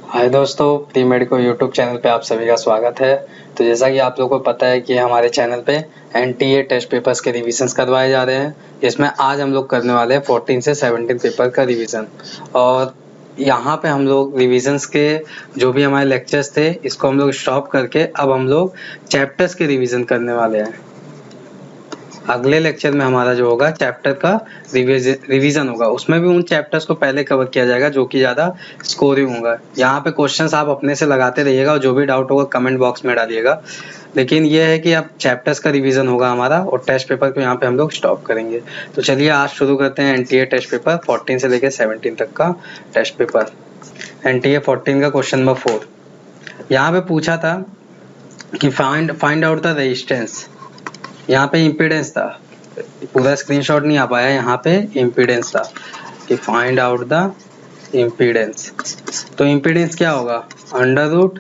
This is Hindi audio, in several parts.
हाय दोस्तों, प्री मेडिको यूट्यूब चैनल पे आप सभी का स्वागत है। तो जैसा कि आप लोगों को पता है कि हमारे चैनल पे एनटीए टेस्ट पेपर्स के रिवीजन्स करवाए जा रहे हैं, जिसमें आज हम लोग करने वाले हैं 14 से 17 पेपर का रिवीजन। और यहाँ पे हम लोग रिवीजन्स के जो भी हमारे लेक्चर्स थे इसको हम लोग स्टॉप करके अब हम लोग चैप्टर्स के रिवीजन करने वाले हैं। अगले लेक्चर में हमारा जो होगा चैप्टर का रिवीजन होगा, उसमें भी उन चैप्टर्स को पहले कवर किया जाएगा जो कि ज़्यादा स्कोरिंग होगा। यहाँ पे क्वेश्चंस आप अपने से लगाते रहिएगा और जो भी डाउट होगा कमेंट बॉक्स में डालिएगा। लेकिन ये है कि अब चैप्टर्स का रिवीजन होगा हमारा और टेस्ट पेपर को यहाँ पे हम लोग स्टॉप करेंगे। तो चलिए आज शुरू करते हैं एनटीए टेस्ट पेपर 14 से लेकर 17 तक का टेस्ट पेपर। एनटीए 14 का क्वेश्चन नंबर 4 यहाँ पे पूछा था कि फाइंड आउट द रेजिस्टेंस। यहाँ पे इम्पीडेंस था, पूरा स्क्रीनशॉट नहीं आ पाया, यहाँ पे इम्पीडेंस था कि फाइंड आउट द इम्पीडेंस। तो इम्पीडेंस क्या होगा, under root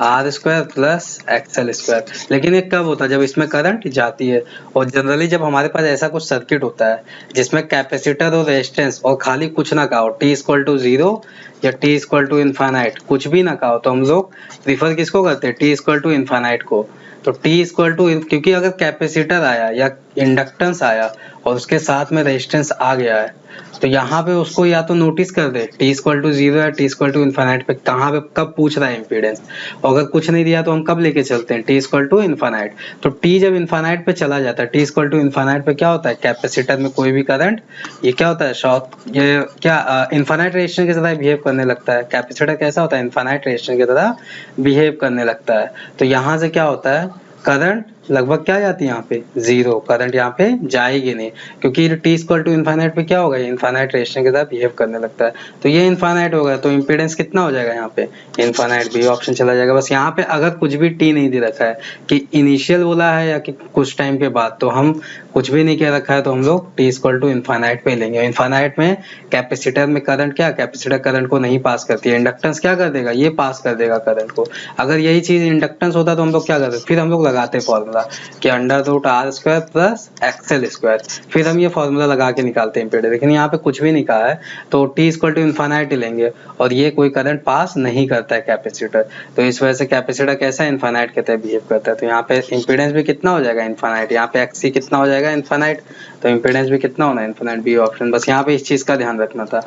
R square plus XL square. लेकिन ये कब होता है, जब इसमें करंट जाती है। और जनरली जब हमारे पास ऐसा कुछ सर्किट होता है जिसमें कैपेसिटर और रेजिस्टेंस और खाली कुछ ना कहा हो, टी इक्वल टू 0 या टी इक्वल टू इनफाइनाइट, कुछ भी ना कहा हो, तो हम लोग प्रीफर किसको करते हैं, टी इक्वल टू इनफाइनाइट को। तो टी इक्वल टू, क्योंकि अगर कैपेसिटर आया या इंडक्टेंस आया और उसके साथ में रेजिस्टेंस आ गया है तो यहाँ पे उसको या तो नोटिस कर दे टी इक्वल टू 0 या टी इक्वल टू इनफाइनाइट पे कहाँ पे कब पूछ रहा है इम्पीडेंस। और अगर कुछ नहीं दिया तो हम कब लेके चलते हैं, टी इक्वल टू इनफाइनाइट। तो टी जब इनफाइनाइट पे चला जाता है, टी इक्वल टू इनफाइनाइट पे क्या होता है, कैपेसिटर में कोई भी करंट, ये क्या होता है, शॉर्ट, ये क्या इनफाइनाइट रेजिस्टेंस की तरह बिहेव करने लगता है। कैपेसिटर कैसा होता है, इनफाइनाइट रेजिस्टेंस की तरह बिहेव करने लगता है। तो यहाँ से क्या होता है, करंट लगभग क्या जाती है यहाँ पे, 0, करंट यहाँ पे जाएगी नहीं, क्योंकि टी इक्वल टू इनफाइनाइट पे क्या होगा, इनफाइनाइट रेजिस्टेंस के साथ बिहेव करने लगता है। तो ये इनफाइनाइट होगा, तो इम्पीडेंस कितना हो जाएगा यहाँ पे, इनफाइनाइट, बी ऑप्शन चला जाएगा। बस यहाँ पे अगर कुछ भी टी नहीं दे रखा है कि इनिशियल बोला है या कि कुछ टाइम के बाद, तो हम कुछ भी नहीं कह रखा है तो हम लोग टी इक्वल टू इनफाइनाइट पे लेंगे। इनफाइनाइट में कैपेसिटर में करंट क्या, कैपेसिटर करंट को नहीं पास करती है, इंडक्टेंस क्या कर देगा, ये पास कर देगा करंट को। अगर यही चीज इंडक्टेंस होता तो हम लोग क्या करते, फिर हम लोग लगाते फॉर्मूला कि under root R square plus XL square, फिर हम ये फॉर्मूला लगा के निकालते हैं इम्पीडेंस। लेकिन यहाँ पे कुछ भी नहीं कहा है तो टी इक्वल टू इनफाइनाइट ही लेंगे और ये कोई करंट पास नहीं करता है कैपेसिटर, तो इस वजह से कैपेसिटर कैसा है, इनफाइनाइट के तरह बिहेव करता है। तो यहाँ पे इम्पीडेंस भी कितना हो जाएगा, इनफाइनाइट। यहाँ पे एक्सी कितना हो जाएगा, इनफाइनाइट, तो इम्पीडेंस भी कितना होना है, इनफाइनाइट, बी ऑप्शन। बस यहाँ पे इस चीज का ध्यान रखना था,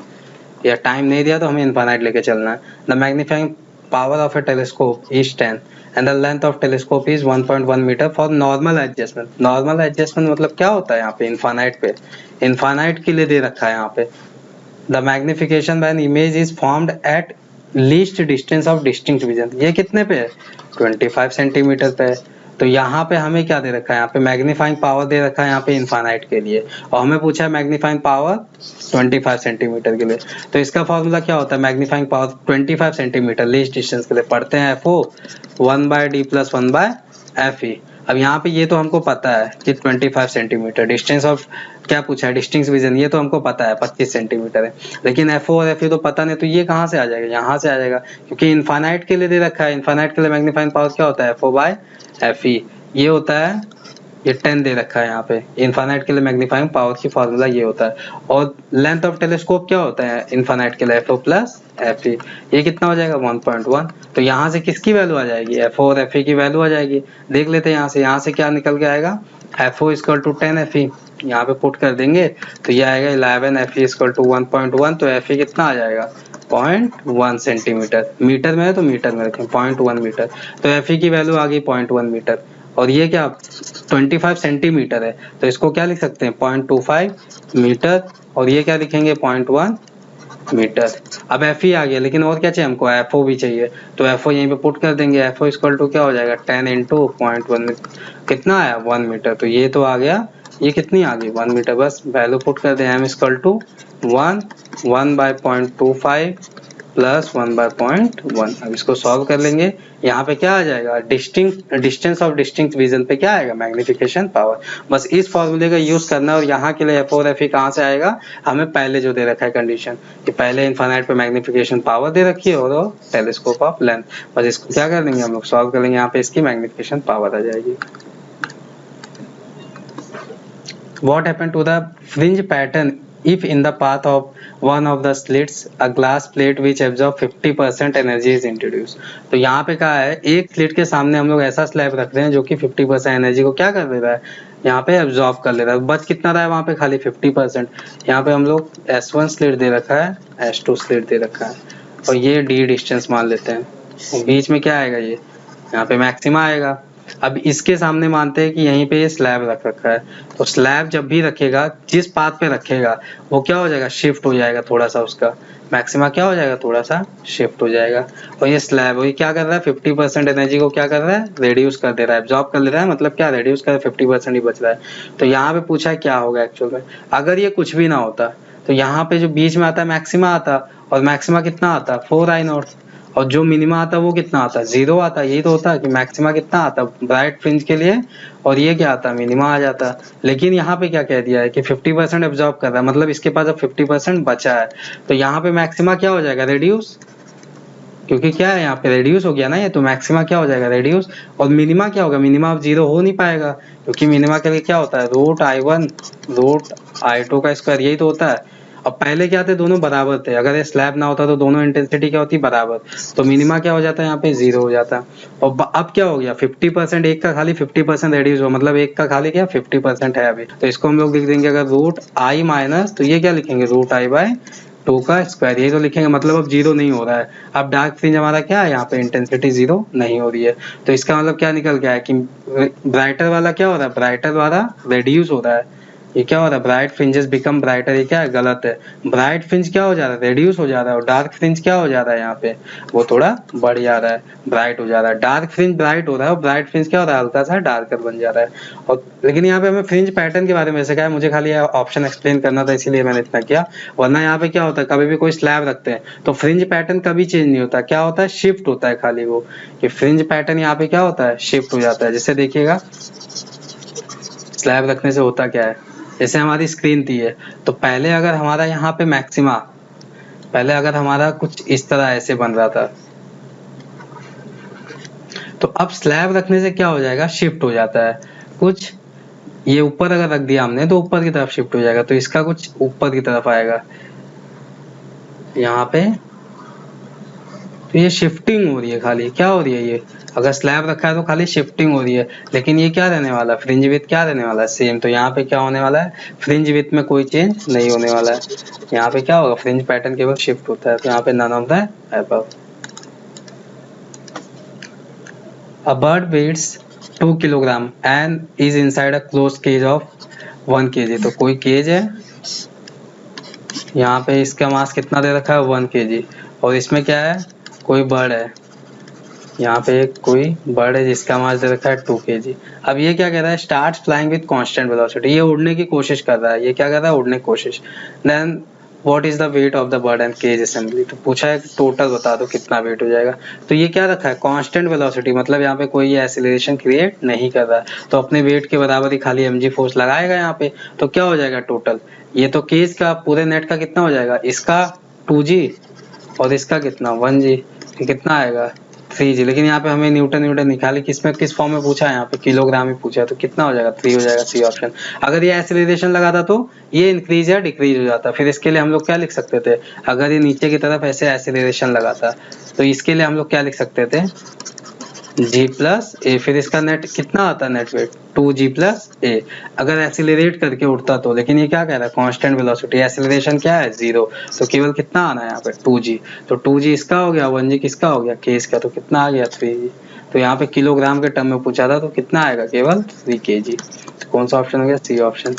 या टाइम नहीं दिया तो हमें इनफाइनाइट लेके चलना है। The magnifying power of a telescope is 10 and the length of telescope is 1.1 meter for normal adjustment। normal adjustment मतलब क्या होता है यहाँ पे, इनफाइनाइट पे, इनफाइनाइट के लिए दे रखा है यहाँ पे। the magnification by an image is formed at least distance of distinct vision। ये कितने पे है, 25 सेंटीमीटर पे है। तो यहाँ पे हमें क्या दे रखा है, यहाँ पे मैग्नीफाइंग पावर दे रखा है यहाँ पे इनफाइनाइट के लिए, और हमें पूछा है मैग्नीफाइंग पावर 25 सेंटीमीटर के लिए। तो इसका फॉर्मूला क्या होता है, magnifying power 25 centimetre least distance के लिए पढ़ते हैं FO 1/d + 1/FE। अब यहाँ पे ये तो हमको पता है कि 25 सेंटीमीटर, डिस्टेंस ऑफ क्या पूछा है, डिस्टिंक्ट विजन, ये तो हमको पता है 25 सेंटीमीटर है। लेकिन FO और FE तो पता नहीं, तो ये कहाँ से आ जाएगा, यहाँ से आ जाएगा, क्योंकि इनफाइनाइट के लिए दे रखा है। इनफाइनाइट के लिए मैग्नीफाइंग पावर क्या होता है, FO/FE, ये होता है, ये 10 दे रखा है यहाँ पे। इनफाइनाइट के लिए मैग्नीफाइंग पावर की फॉर्मूला ये होता है। और लेंथ ऑफ टेलीस्कोप क्या होता है इनफाइनाइट के लिए, FO + FE, ये कितना हो जाएगा 1.1। तो यहाँ से किसकी वैल्यू आ जाएगी, FO और FE की वैल्यू आ जाएगी। देख लेते हैं यहाँ से क्या निकल के आएगा, FO = 10 FE, यहाँ पे पुट कर देंगे तो ये आएगा 11 FE = 1.1। तो FE कितना आ जाएगा, 0.1 सेंटीमीटर, मीटर में है तो मीटर में रखें, 0.1 मीटर। तो FE की वैल्यू आ गई 0.1 मीटर, और ये क्या 25 सेंटीमीटर है, तो इसको क्या लिख सकते हैं, 0.25 मीटर, और ये क्या लिखेंगे, 0.1 मीटर। अब FE आ गया, लेकिन और क्या चाहिए हमको, FO भी चाहिए, तो FO यहीं पे पुट कर देंगे। FO = क्या हो जाएगा, 10 × 0.1, कितना आया, 1 मीटर। तो ये तो आ गया, ये कितनी आ गई, 1 मीटर। बस वैल्यू पुट कर दें, M = 1/0.25 + 1/0.1। अब इसको सॉल्व कर लेंगे, यहाँ पे क्या आ जाएगा, डिस्टेंस ऑफ डिस्टिंक्ट विजन पे क्या आएगा, मैग्निफिकेशन पावर। बस इस फॉर्मूले का यूज करना, और यहाँ के लिए FO और FE कहाँ से आएगा, हमें पहले जो दे रखा है कंडीशन कि पहले इनफाइनाइट पे मैग्निफिकेशन पावर दे रखी है और टेलीस्कोप ऑफ लेंथ, बस इसको क्या कर लेंगे हम लोग, सॉल्व कर लेंगे, यहाँ पे इसकी मैग्निफिकेशन पावर आ जाएगी। What happened to the fringe pattern if in the path of one of the slits a glass plate which absorb 50% energy is introduced। तो यहाँ पे कहा है एक स्लिट के सामने हम लोग ऐसा स्लैब रख रहे हैं जो कि 50% एनर्जी को क्या कर दे रहा है, यहाँ पे एब्जॉर्ब कर ले रहा है। बच कितना रहा है वहाँ पे, खाली 50%। यहाँ पे हम लोग S1 स्लिट दे रखा है, S2 स्लिट दे रखा है, और ये D डिस्टेंस मान लेते हैं। और बीच में क्या आएगा, ये यहाँ पे मैक्सिमा आएगा। अब इसके सामने मानते हैं कि यहीं पे ये स्लैब रख रखा है, तो स्लैब जब भी रखेगा जिस पाथ पे रखेगा वो क्या हो जाएगा, शिफ्ट हो जाएगा थोड़ा सा, उसका मैक्सिमा क्या हो जाएगा, थोड़ा सा शिफ्ट हो जाएगा। और ये स्लैब ये क्या कर रहा है, 50% एनर्जी को क्या कर रहा है, रेड्यूस कर दे रहा है, एब्जॉर्ब कर ले रहा है, मतलब क्या रेड्यूस कर, 50% ही बच रहा है। तो यहाँ पे पूछा है क्या होगा एक्चुअल में, अगर ये कुछ भी ना होता तो यहाँ पे जो बीच में आता है मैक्सिमा आता, और मैक्सिमा कितना आता, 4I0, और जो मिनिमा आता वो कितना आता, 0 आता। यही तो होता है कि मैक्सिमा कितना आता ब्राइट फ्रिंज के लिए, और ये क्या आता, मिनिमा आ जाता। लेकिन यहाँ पे क्या कह दिया है कि 50% एब्जॉर्ब कर रहा है, मतलब इसके पास अब 50% बचा है, तो यहाँ पे मैक्सिमा क्या हो जाएगा, रेड्यूस, क्योंकि क्या है यहाँ पे रेड्यूस हो गया ना ये, तो मैक्सिमा क्या हो जाएगा, रेड्यूस। और मिनिमा क्या होगा, मिनिमा अब 0 हो नहीं पाएगा, क्योंकि मिनिमा के लिए क्या होता है, रूट I1 रूट I2 का स्क्वायर, यही तो होता है। अब पहले क्या थे, दोनों बराबर थे, अगर ये स्लैब ना होता तो दोनों इंटेंसिटी क्या होती, बराबर, तो मिनिमा क्या हो जाता है, यहाँ पे 0 हो जाता। और अब क्या हो गया, 50%, एक का खाली 50% रेड्यूस हो, मतलब एक का खाली क्या 50% है अभी, तो इसको हम लोग लिख देंगे अगर रूट I माइनस, तो ये क्या लिखेंगे, रूट I/2 का स्क्वायर, यही तो लिखेंगे, मतलब अब 0 नहीं हो रहा है। अब डार्क फ्रिंज हमारा क्या है, यहाँ पे इंटेंसिटी 0 नहीं हो रही है, तो इसका मतलब क्या निकल गया है कि ब्राइटर वाला क्या हो रहा है, ब्राइटर वाला रेड्यूस हो रहा है। ये क्या हो रहा है, ब्राइट फ्रिंजेस बिकम ब्राइटर, ये क्या है, गलत है। ब्राइट फ्रिंज क्या हो जा रहा है, रेड्यूस हो जा रहा है, और डार्क फ्रिंज क्या हो जा रहा है, यहाँ पे वो थोड़ा बढ़ जा रहा है, ब्राइट हो जा रहा है। डार्क फ्रिंज ब्राइट हो रहा है, और ब्राइट फ्रिंज क्या हो रहा है, हल्का सा डार्कर बन जा रहा है। और लेकिन यहाँ पे हमें फ्रिंज पैटर्न के बारे में ऐसे क्या है, मुझे खाली ऑप्शन एक्सप्लेन करना था, इसीलिए मैंने इतना किया। वरना यहाँ पे क्या होता है, कभी भी कोई स्लैब रखते हैं तो फ्रिंज पैटर्न कभी चेंज नहीं होता, क्या होता है, शिफ्ट होता है खाली। वो ये फ्रिंज पैटर्न यहाँ पे क्या होता है, शिफ्ट हो जाता है। जैसे देखिएगा स्लैब रखने से होता क्या है, जैसे हमारी स्क्रीन थी है, तो पहले अगर हमारा यहाँ पे मैक्सिमा, पहले अगर हमारा कुछ इस तरह ऐसे बन रहा था, तो अब स्लैब रखने से क्या हो जाएगा, शिफ्ट हो जाता है कुछ, ये ऊपर अगर रख दिया हमने तो ऊपर की तरफ शिफ्ट हो जाएगा, तो इसका कुछ ऊपर की तरफ आएगा यहाँ पे। तो ये शिफ्टिंग हो रही है खाली, क्या हो रही है, ये अगर स्लैब रखा है तो खाली शिफ्टिंग हो रही है। लेकिन ये क्या रहने वाला है, फ्रिंज विड्थ क्या रहने वाला है, सेम। तो यहाँ पे क्या होने वाला है, फ्रिंज विड्थ में कोई चेंज नहीं होने वाला है। यहाँ पे क्या होगा, फ्रिंज पैटर्न केवल शिफ्ट होता है, तो यहाँ पे none of the above. A bird weighs 2 kilogram and is inside a closed cage of 1 kg। तो कोई केज है, यहाँ पे इसका मास कितना दे रखा है, 1 kg, और इसमें क्या है, कोई बर्ड है, यहाँ पे कोई बर्ड है जिसका मास दे रखा है 2 kg। अब ये क्या कह रहा है, start flying with constant velocity, ये उड़ने की कोशिश कर रहा है, ये क्या कर रहा है, उड़ने की कोशिश। Then what is the weight of the bird and cage assembly, तो पूछा है टोटल बता दो कितना वेट हो जाएगा। तो ये क्या रखा है, कांस्टेंट वेलोसिटी, मतलब यहाँ पे कोई एक्सीलरेशन क्रिएट नहीं कर रहा है, तो अपने वेट के बराबर ही खाली mg फोर्स लगाएगा यहाँ पे। तो क्या हो जाएगा टोटल, ये तो केज का पूरे नेट का कितना हो जाएगा, इसका 2g और इसका कितना 1g, कितना आएगा 3g। लेकिन यहाँ पे हमें न्यूटन निकाली, किस फॉर्म में पूछा है, यहाँ पे किलोग्राम में पूछा है, तो कितना हो जाएगा 3 हो जाएगा, सी ऑप्शन। अगर ये एक्सीलरेशन लगाता तो ये इंक्रीज या डिक्रीज हो जाता, फिर इसके लिए हम लोग क्या लिख सकते थे, अगर ये नीचे की तरफ ऐसे एक्सीलरेशन लगाता तो इसके लिए हम लोग क्या लिख सकते थे, g प्लस ए, फिर इसका नेट कितना आता है, नेट वेट 2g प्लस ए, अगर एक्सीलरेट करके उड़ता तो। लेकिन ये क्या कह रहा है, कांस्टेंट वेलोसिटी, एक्सीलरेशन क्या है 0, तो केवल कितना आना है यहाँ पे 2g, तो 2g इसका हो गया, 1g किसका हो गया, केस का, तो कितना आ गया 3g। तो यहाँ पे किलोग्राम के टर्म में पूछा था, तो कितना आएगा, केवल 3 kg। तो कौन सा ऑप्शन हो गया, C option.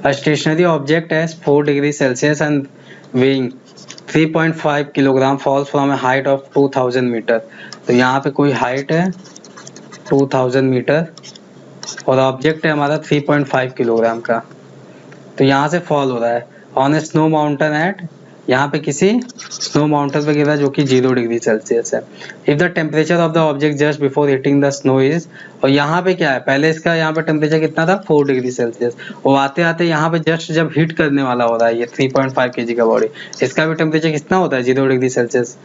A stationary object has 4 degrees Celsius and weighing 3.5 kilogram falls from a height of 2000 metre. तो यहाँ पे कोई हाइट है 2000 मीटर और ऑब्जेक्ट है हमारा 3.5 किलोग्राम का, तो यहाँ से फॉल हो रहा है on a snow mountain at, यहाँ पे किसी स्नो माउंटेन पे गिरा है जो कि 0 डिग्री सेल्सियस है। If the temperature of the object just before hitting the snow is, और यहाँ पे क्या है, पहले इसका यहाँ पे टेम्परेचर कितना था 4 डिग्री सेल्सियस, और आते आते यहाँ पे जस्ट जब हिट करने वाला हो रहा है ये 3.5 kg का बॉडी, इसका भी टेम्परेचर कितना होता है 0 degree Celsius.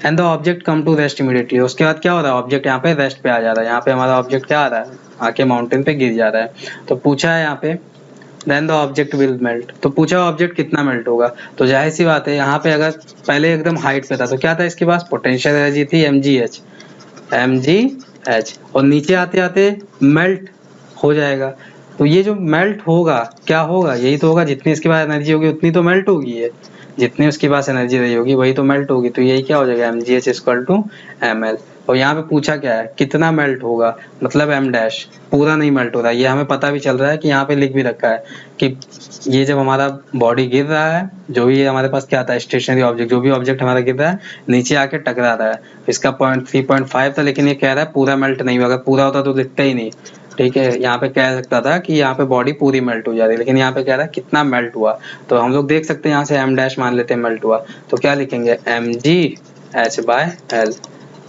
And the object come to rest immediately, उसके बाद क्या हो रहा है, ऑब्जेक्ट यहाँ पे रेस्ट पे आ जा रहा है, यहाँ पे हमारा ऑब्जेक्ट क्या आ रहा है, आके माउंटेन पे गिर जा रहा है। तो पूछा है यहाँ पे then the object will melt. तो पूछा ऑब्जेक्ट कितना मेल्ट होगा, तो जाहिर सी बात है यहाँ पे अगर पहले एकदम हाइट पे था तो क्या था इसके पास, पोटेंशियल एनर्जी थी mgh, और नीचे आते आते मेल्ट हो जाएगा। तो ये जो मेल्ट होगा क्या होगा, यही तो होगा, जितनी इसके पास एनर्जी होगी उतनी तो मेल्ट होगी है, जितनी उसके पास एनर्जी रही होगी वही तो मेल्ट होगी। तो यही क्या हो जाएगा, mgh इक्वल टू ml। और यहाँ पे पूछा क्या है, कितना मेल्ट होगा, मतलब m डैश, पूरा नहीं मेल्ट हो रहा है। ये हमें पता भी चल रहा है कि यहाँ पे लिख भी रखा है कि ये जब हमारा बॉडी गिर रहा है, जो भी हमारे पास क्या आता है स्टेशनरी ऑब्जेक्ट, जो भी ऑब्जेक्ट हमारा गिर रहा है नीचे आके टकरा रहा है, इसका पॉइंट 3.5 था, लेकिन ये कह रहा है पूरा मेल्ट नहीं हुआ। अगर पूरा होता तो दिखता ही नहीं, ठीक है। यहाँ पे कह सकता था कि यहाँ पे बॉडी पूरी मेल्ट हो जा रही है, लेकिन यहाँ पे कह रहा है कितना मेल्ट हुआ। तो हम लोग देख सकते हैं यहाँ से m डैश मान लेते हैं मेल्ट हुआ, तो क्या लिखेंगे mgh/l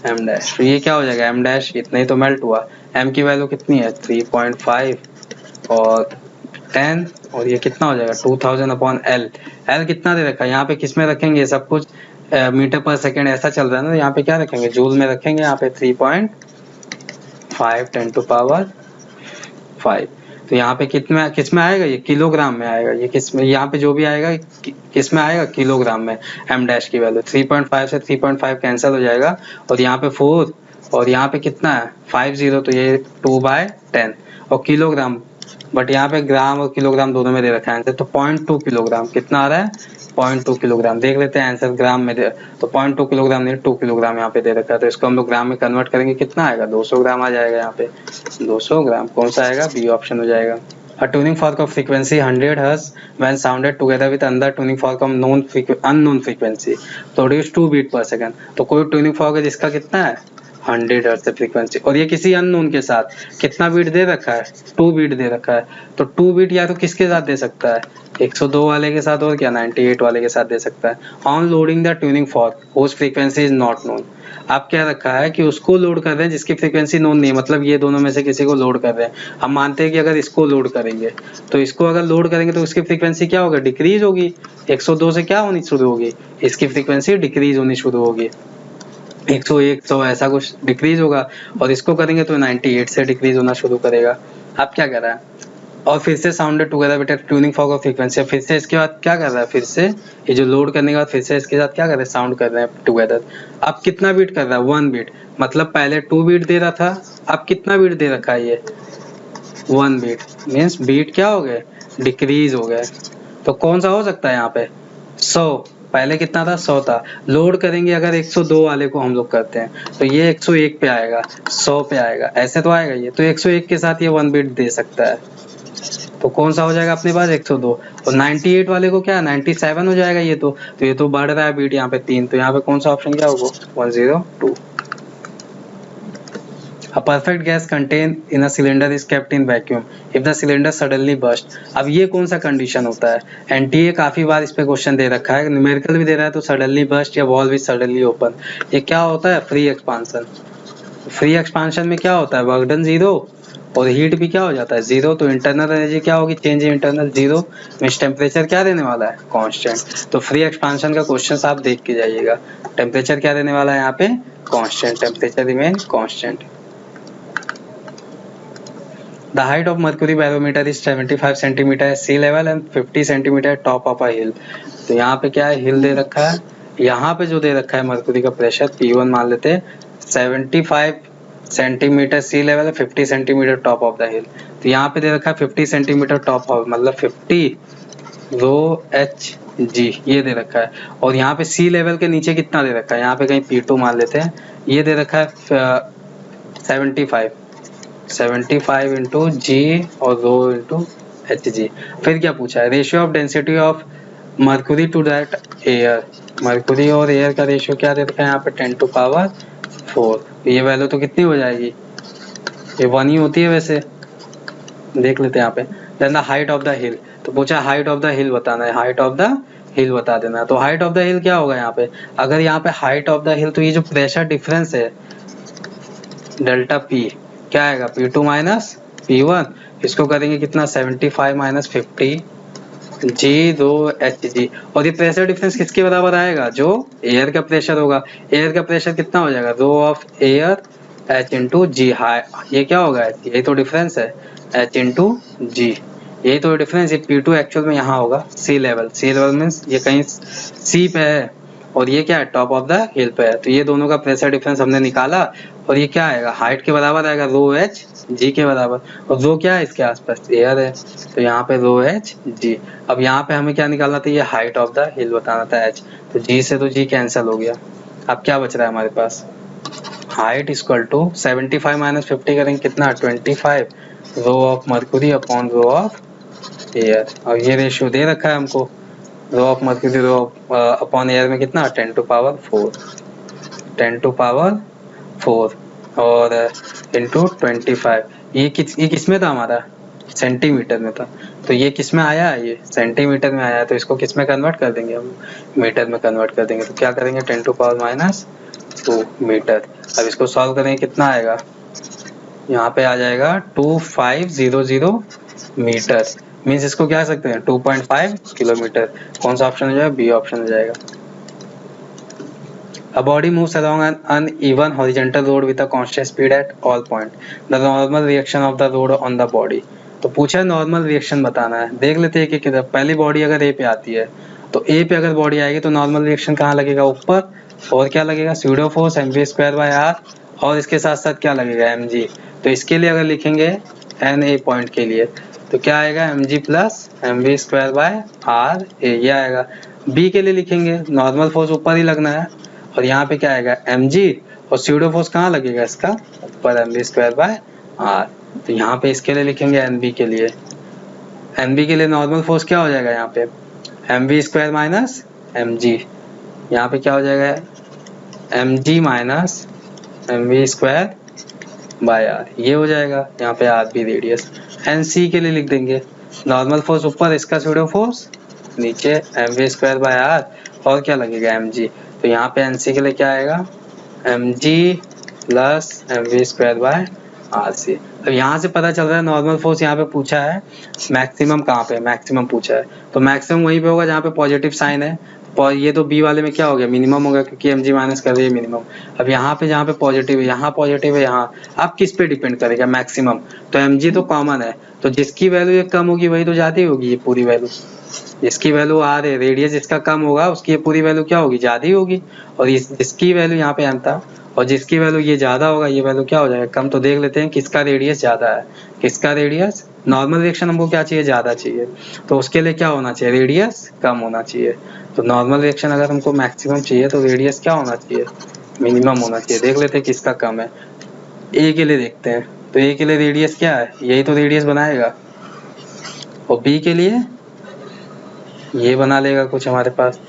m डैश। तो ये क्या हो जाएगा, m डैश इतना ही तो मेल्ट हुआ, m की वैल्यू कितनी है 3.5 और 10, और ये कितना हो जाएगा 2000/L। L कितना दे रखा है, यहाँ पे किस में रखेंगे, सब कुछ मीटर पर सेकेंड ऐसा चल रहा है ना, यहाँ पे क्या रखेंगे, जूल में रखेंगे। यहाँ पे 3.5 10⁵। तो यहाँ पे किस में आएगा, ये किलोग्राम में आएगा। ये किस में, यहाँ पे जो भी आएगा किस में आएगा, किलोग्राम में। m डैश की वैल्यू 3.5 से 3.5 कैंसिल हो जाएगा, और यहाँ पे 4 और यहाँ पे कितना है 50, तो ये 2/10 और किलोग्राम, बट यहाँ पे ग्राम और किलोग्राम दोनों में दे रखा है आंसर। तो 0.2 किलोग्राम कितना आ रहा है, 0.2 किलोग्राम। देख लेते हैं आंसर ग्राम में दे, तो 0.2 किलोग्राम नहीं 2 किलोग्राम यहाँ पे दे रखा है। तो इसको हम लोग ग्राम में कन्वर्ट करेंगे, कितना आएगा 200 ग्राम आ जाएगा। यहाँ पे 200 ग्राम कौन सा आएगा, बी ऑप्शन हो जाएगा। A tuning fork of frequency 100 Hz when sounded together with another tuning fork of unknown frequency produce 2 beat per second। तो कोई tuning fork है जिसका कितना है 100 Hz फ्रीक्वेंसी, और ये किसी अननोन के साथ कितना बीट दे रखा है, 2 बीट दे रखा है। तो 2 बीट या तो किसके साथ दे सकता है, 102 वाले के साथ, और क्या 98 वाले के साथ दे सकता है। On loading the tuning fork whose frequency is not known. आप क्या रखा है कि उसको लोड कर रहे हैं जिसकी फ्रीक्वेंसी नोन नहीं है, मतलब ये दोनों में से किसी को लोड कर रहे हैं। हम मानते हैं कि अगर इसको लोड करेंगे, तो इसको अगर लोड करेंगे तो उसकी फ्रीक्वेंसी क्या होगा, डिक्रीज होगी। 102 से क्या होनी शुरू होगी, इसकी फ्रीक्वेंसी डिक्रीज होनी शुरू होगी। 101 100 ऐसा कुछ डिक्रीज होगा, और इसको करेंगे तो 98 से डिक्रीज होना शुरू करेगा। आप क्या कर रहा है, और फिर से sounded together with tuning fork of frequency. फिर से इसके बाद क्या कर रहा है, फिर से ये जो लोड करने के बाद फिर से इसके साथ क्या कर रहे हैं, साउंड कर रहे हैं टुगेदर। अब कितना बीट कर रहा है, 1 बीट, मतलब पहले 2 बीट दे रहा था, अब कितना बीट दे रखा है ये 1 बीट, मीन्स बीट क्या हो गए, डिक्रीज हो गए। तो कौन सा हो सकता है यहाँ पे 100, पहले कितना था 100 था। लोड करेंगे अगर 102 वाले को हम लोग करते हैं तो ये 101 पे आएगा, 100 पे आएगा, ऐसे तो आएगा ये। तो 101 के साथ ये 1 बीट दे सकता है, तो कौन सा हो जाएगा अपने पास 102। और 98 वाले को क्या 97 हो जाएगा ये तो ये तो बढ़ रहा है बीट यहाँ पे 3, तो यहाँ पे कौन सा ऑप्शन क्या होगा 102। A perfect gas contained in a cylinder is kept in vacuum if the cylinder suddenly burst। अब ये कौन सा कंडीशन होता है, एनटीए काफी बार इस पे क्वेश्चन दे रखा है, न्यूमेरिकल भी दे रहा है, तो सडनली बर्स्ट या वॉल्व इज सडनली ओपन। ये क्या होता है, फ्री एक्सपांशन। फ्री एक्सपांशन में क्या होता है, वर्क डन 0 और हीट भी क्या हो जाता है 0। तो इंटरनल एनर्जी क्या होगी, change in internal 0, means temperature क्या देने वाला है कांस्टेंट। तो फ्री एक्सपांशन का क्वेश्चन आप देख के जाइएगा, टेम्परेचर क्या देने वाला है यहाँ पे constant, temperature remain constant. The height of mercury barometer is 75 centimeter at sea level and 50 centimeter top of a hill। तो यहाँ पे क्या है, हिल दे रखा है, यहाँ पे जो दे रखा है मरकुरी का प्रेशर P1 मान लेते हैं, 75 सेंटीमीटर सी लेवल है, 50 centimetre top of the hill. तो यहाँ पे दे रखा है 50 सेंटीमीटर टॉप ऑफ, मतलब 50 रो एच जी ये दे रखा है। और यहाँ पे सी लेवल के नीचे कितना दे रखा है, यहाँ पे कहीं P2 मान लेते हैं, ये दे रखा है 75 इंटू जी और रो इंटू एच जी। फिर क्या पूछा है, ratio of density of mercury to that air. Mercury और एयर का रेशियो क्या दे रखा है यहाँ पे 10⁴। ये वैल्यू तो कितनी हो जाएगी, ये 1 ही होती है वैसे, देख लेते हैं यहाँ पे। Then the height of the hill, तो पूछा हाइट ऑफ द हिल बताना है, हाइट ऑफ द हिल बता देना। तो हाइट ऑफ द हिल क्या होगा यहाँ पे, अगर यहाँ पे हाइट ऑफ द हिल, तो ये जो प्रेशर डिफरेंस है डेल्टा पी क्या आएगा P2 माइनस P1, इसको करेंगे कितना 75 माइनस 50 जी रो एच जी। और ये प्रेशर डिफरेंस किसके बराबर आएगा, जो एयर का प्रेशर होगा। एयर का प्रेशर कितना हो जाएगा, rho of air H into G. High ये क्या होगा, यही तो डिफरेंस है, एच इंटू जी। यही तो डिफरेंस। ये P2 एक्चुअल में यहाँ होगा सी लेवल मीन्स ये कहीं सी पे है और ये क्या है टॉप ऑफ द हिल पे है। तो ये दोनों का प्रेशर डिफरेंस हमने निकाला और ये क्या आएगा हाइट के बराबर आएगा रो एच जी के बराबर, और रो क्या है इसके आसपास एयर है तो यहाँ पे रो एच जी। अब यहाँ पे हमें क्या निकालना था, ये हाइट ऑफ द हिल बताना था एच, तो जी से तो जी कैंसिल हो गया। अब क्या बच रहा है हमारे पास, हाइट इक्वल टू 75 माइनस 50 करेंगे कितना 25 rho of mercury upon rho of air, और ये रेशियो दे रखा है हमको rho of mercury rho upon air में कितना 10 टू पावर 4 और इंटू 25। ये किस में था हमारा सेंटीमीटर में था, तो ये किस में आया है ये सेंटीमीटर में आया है, तो इसको किस में कन्वर्ट कर देंगे हम मीटर में कन्वर्ट कर देंगे। तो क्या करेंगे 10 टू पावर माइनस 2 मीटर। अब इसको सॉल्व करेंगे कितना आएगा, यहाँ पे आ जाएगा 2500 मीटर, मीन्स इसको क्या कह सकते हैं 2.5 किलोमीटर। कौन सा ऑप्शन हो जाएगा, बी ऑप्शन हो जाएगा। A body moves along an uneven horizontal road with a constant speed at all point. The normal reaction of the road on the body. तो पूछा है नॉर्मल रिएक्शन बताना है, देख लेते हैं कि किधर। पहली बॉडी अगर ए पे आती है तो ए पे अगर बॉडी आएगी तो नॉर्मल रिएक्शन कहाँ लगेगा ऊपर, और क्या लगेगा स्यूडो फोर्स mv²/r, और इसके साथ साथ क्या लगेगा mg। तो इसके लिए अगर लिखेंगे एन ए पॉइंट के लिए तो क्या आएगा mg प्लस mv²/r ये आएगा। बी के लिए लिखेंगे नॉर्मल फोर्स ऊपर ही लगना है और यहाँ पे क्या आएगा mg, और स्यूडो फोर्स कहाँ लगेगा इसका ऊपर mv²/r। तो यहाँ पे इसके लिए लिखेंगे nb के लिए नॉर्मल फोर्स क्या हो जाएगा यहाँ पे mv² माइनस mg, यहाँ पे क्या हो जाएगा mg माइनस mv²/r ये हो जाएगा। यहाँ पे r भी रेडियस। nc के लिए लिख देंगे नॉर्मल फोर्स ऊपर इसका स्यूडो फोर्स नीचे mv²/r और क्या लगेगा mg। तो यहाँ पे NC के लिए क्या आएगा mg प्लस mv²/rc। अब यहाँ से पता चल रहा है नॉर्मल फोर्स यहाँ पे पूछा है, मैक्सिमम कहाँ पे मैक्सिमम पूछा है, तो मैक्सिमम वहीं पे होगा जहाँ पे पॉजिटिव साइन है। और ये तो बी वाले में क्या हो गया मिनिमम होगा क्योंकि mg माइनस कर रही है मिनिमम। अब यहाँ पे जहाँ पे पॉजिटिव है यहाँ पॉजिटिव है यहाँ, अब किस पे डिपेंड करेगा मैक्सिमम, तो mg तो कॉमन है तो जिसकी वैल्यू कम होगी वही तो ज्यादा होगी ये पूरी वैल्यू। जिसकी वैल्यू आर है रेडियस जिसका कम होगा उसकी ये पूरी वैल्यू क्या होगी ज्यादा ही होगी, और जिसकी वैल्यू यहाँ पे m था और जिसकी वैल्यू ये ज्यादा होगा ये वैल्यू क्या हो जाएगा कम। तो देख लेते हैं किसका रेडियस ज्यादा है, किसका रेडियस नॉर्मल रिएक्शन हमको क्या चाहिए ज्यादा चाहिए, तो उसके लिए क्या होना चाहिए रेडियस कम होना चाहिए। तो नॉर्मल रिएक्शन अगर हमको मैक्सिमम चाहिए तो रेडियस क्या होना चाहिए मिनिमम होना चाहिए। देख लेते हैं किसका कम है, ए के लिए देखते हैं। तो ए के लिए रेडियस क्या है यही तो रेडियस बनाएगा, और बी के लिए ये बना लेगा कुछ हमारे पास।